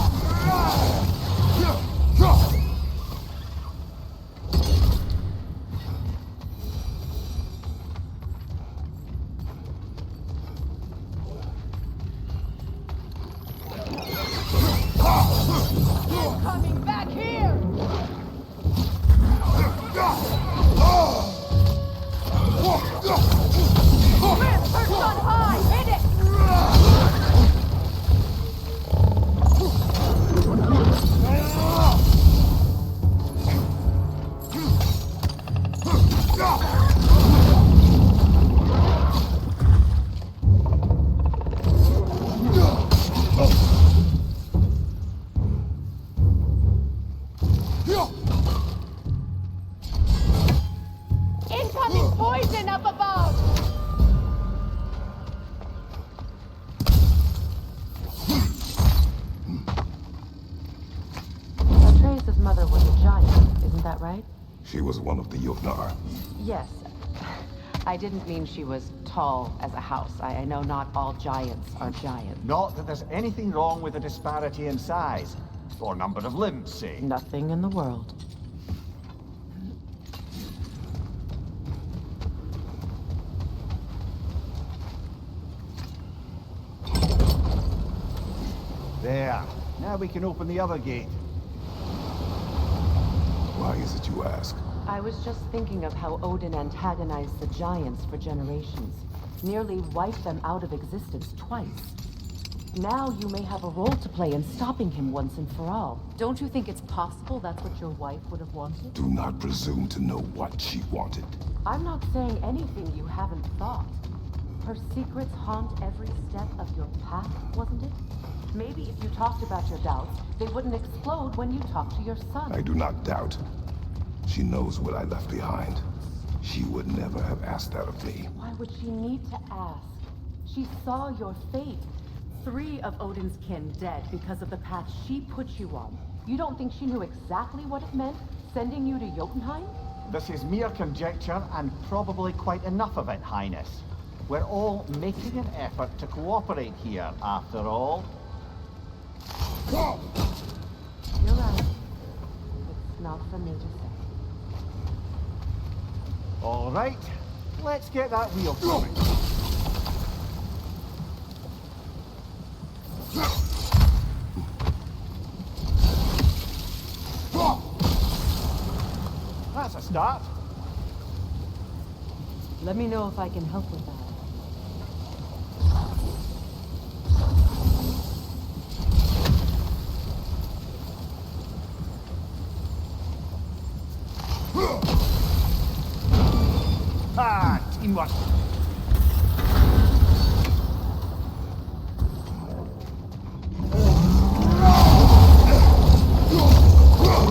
Coming back here! Grim, perched on high! Hit it! Incoming poison up above! Atreus's mother was a giant, isn't that right? She was one of the Jotnar. Yes. I didn't mean she was tall as a house. I know not all giants are giants. Not that there's anything wrong with a disparity in size. Or number of limbs, say. Nothing in the world. There. Now we can open the other gate. Why is it you ask? I was just thinking of how Odin antagonized the giants for generations. Nearly wiped them out of existence twice. Now you may have a role to play in stopping him once and for all. Don't you think it's possible that's what your wife would have wanted? Do not presume to know what she wanted. I'm not saying anything you haven't thought. Her secrets haunt every step of your path, wasn't it? Maybe if you talked about your doubts, they wouldn't explode when you talked to your son. I do not doubt. She knows what I left behind. She would never have asked that of me. Why would she need to ask? She saw your fate. 3 of Odin's kin dead because of the path she put you on. You don't think she knew exactly what it meant, sending you to Jotunheim? This is mere conjecture, and probably quite enough of it, Highness. We're all making an effort to cooperate here, after all. You're right. It's not for me to say. All right, let's get that wheel going. That's a start. Let me know if I can help with that. Ah, teamwork.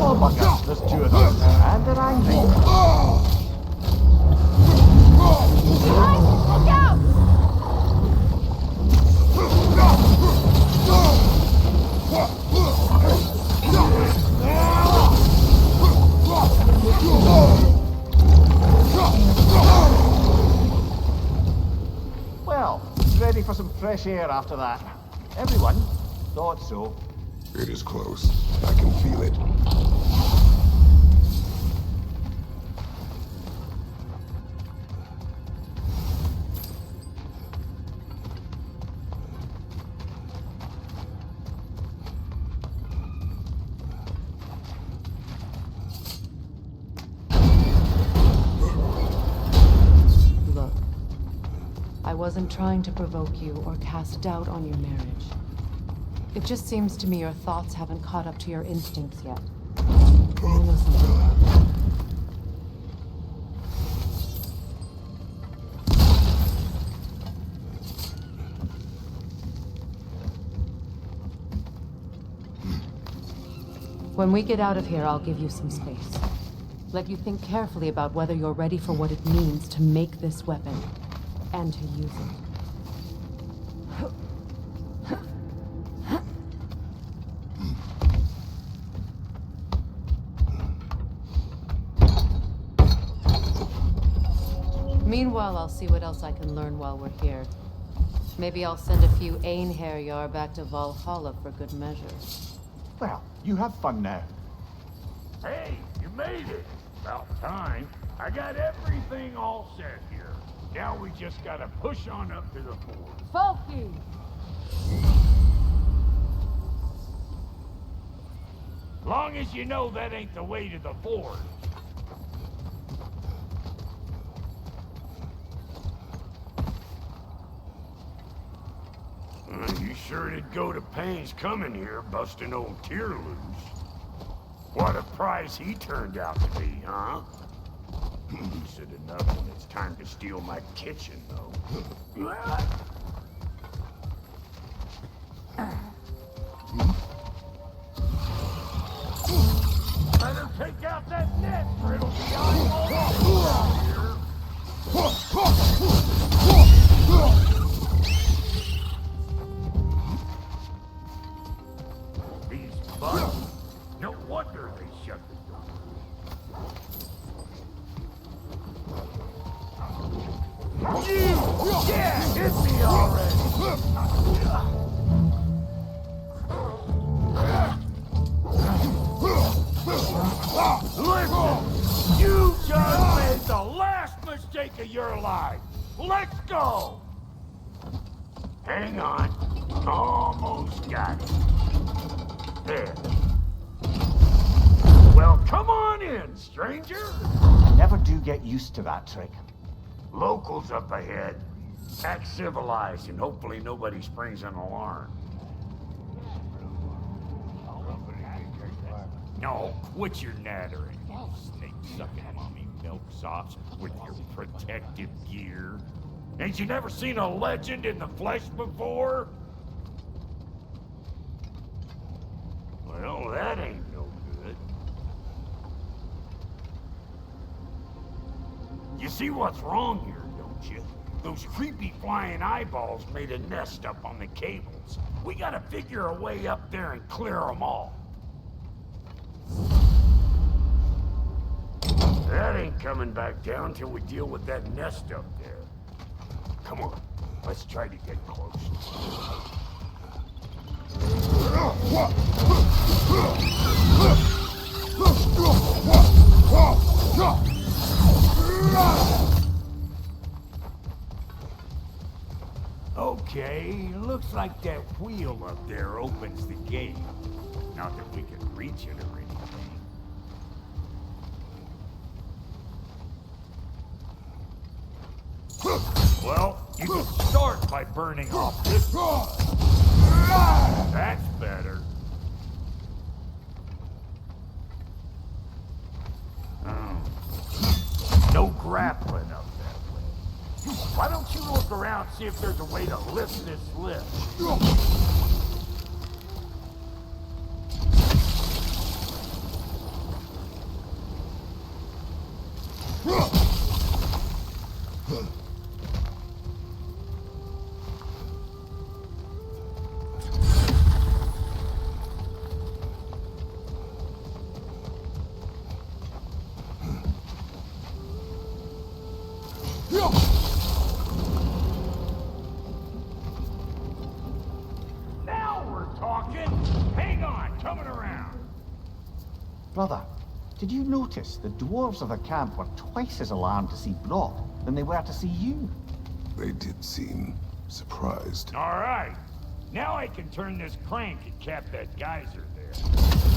Oh my gosh, there's 2 of them. And they're angry. Look out! Well, ready for some fresh air after that. Everyone thought so. It is close. I can feel it. Look, I wasn't trying to provoke you or cast doubt on your marriage. It just seems to me your thoughts haven't caught up to your instincts yet. Can you listen to me? When we get out of here, I'll give you some space. Let you think carefully about whether you're ready for what it means to make this weapon and to use it. Meanwhile, I'll see what else I can learn while we're here. Maybe I'll send a few Einherjar back to Valhalla for good measure. Well, you have fun now. Hey, you made it. About time. I got everything all set here. Now we just gotta push on up to the fort. Falky! Long as you know that ain't the way to the forge. You sure did go to pains coming here, busting old Tyr loose. What a prize he turned out to be, huh? Decent enough when it's time to steal my kitchen, though. Better take out that net, or it'll be all over here. These bugs, no wonder they shut the door. You! Yeah, hit me already! Listen! You just made the last mistake of your life! Let's go! Hang on. Almost got it. There. Well, come on in, stranger! I never do get used to that trick. Locals up ahead. Act civilized and hopefully nobody springs an alarm. No, quit your nattering, you snake-sucking mommy milksops with your protective gear. Ain't you never seen a legend in the flesh before? Well, that ain't no good. You see what's wrong here, don't you? Those creepy flying eyeballs made a nest up on the cables. We gotta figure a way up there and clear them all. That ain't coming back down till we deal with that nest up there. Come on, let's try to get close. Okay, looks like that wheel up there opens the gate. Not that we can reach it or anything. Well, you can start by burning off this one. That's better. No grappling up that way. Why don't you look around and see if there's a way to lift this lift? Brother, did you notice the dwarves of the camp were twice as alarmed to see Brock than they were to see you? They did seem surprised. All right. Now I can turn this crank and cap that geyser there.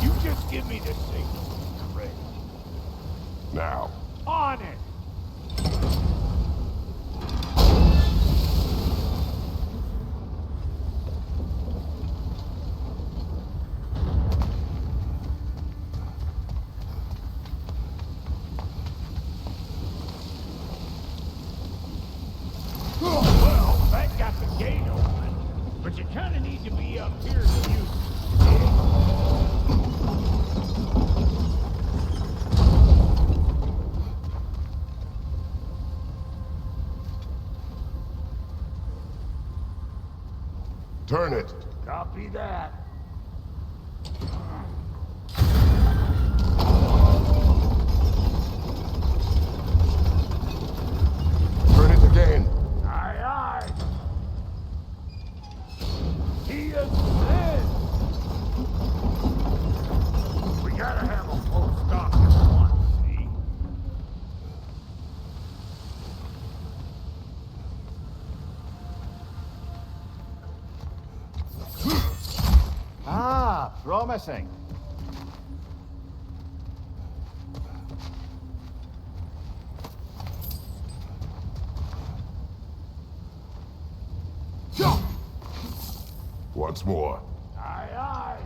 You just give me the signal. Ready. Now. On it! Turn it. Copy that. Turn it again. Aye, aye. He is dead. We gotta have a full stop at once, see? Ah, promising. once more. Aye, aye.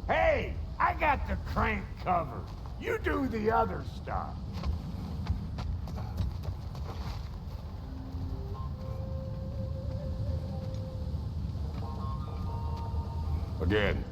Hey, I got the crank covered. You do the other stuff. Again.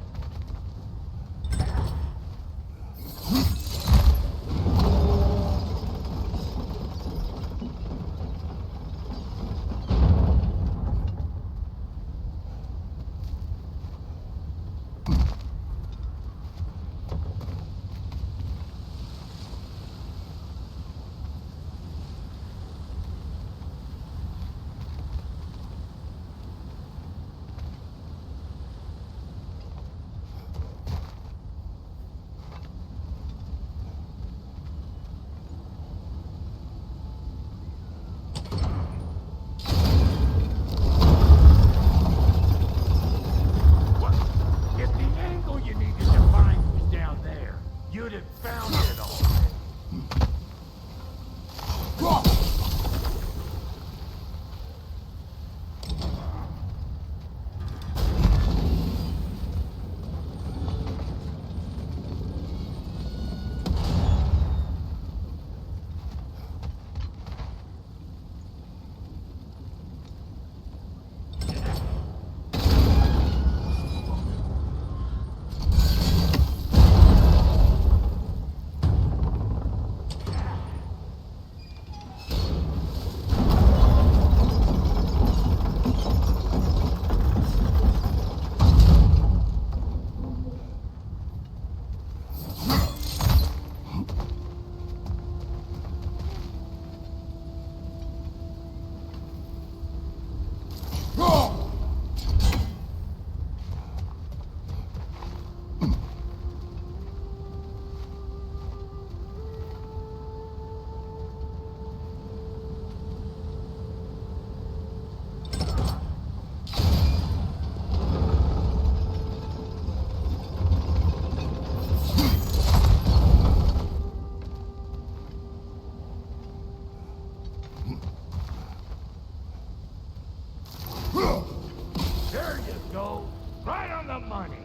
There you go. Right on the money.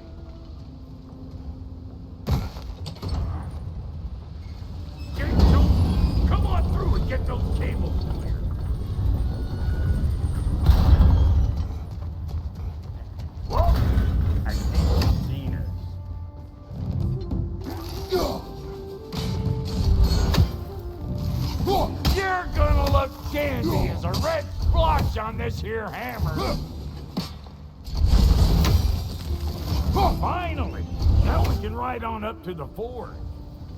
Come on through and get those cables clear. Whoa! I think you've seen us. You're gonna look dandy as a red splotch on this here hammer. Finally! Now we can ride on up to the fort.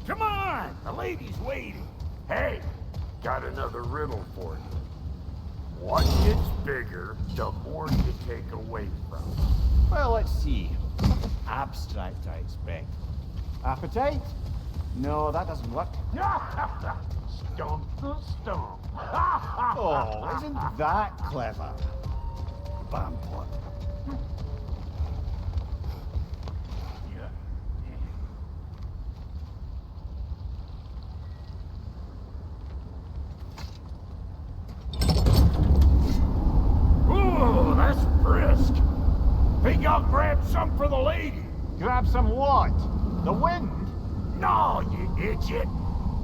Come on! The lady's waiting. Hey, got another riddle for you. What gets bigger, the more you take away from. Well, let's see. Abstract, I expect. Appetite? No, that doesn't work. Stomp the stomp. Oh, isn't that clever? Vampire. Ooh, that's brisk. Think I'll grab some for the lady. Grab some what? The wind? No, you idiot.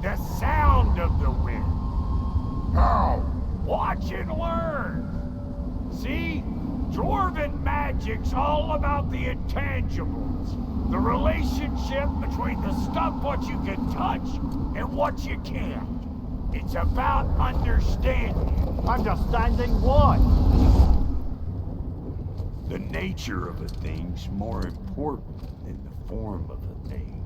The sound of the wind. How? Watch and learn. See? Dwarven magic's all about the intangibles. The relationship between the stuff what you can touch and what you can't. It's about understanding. Understanding what? The nature of a thing's more important than the form of a thing.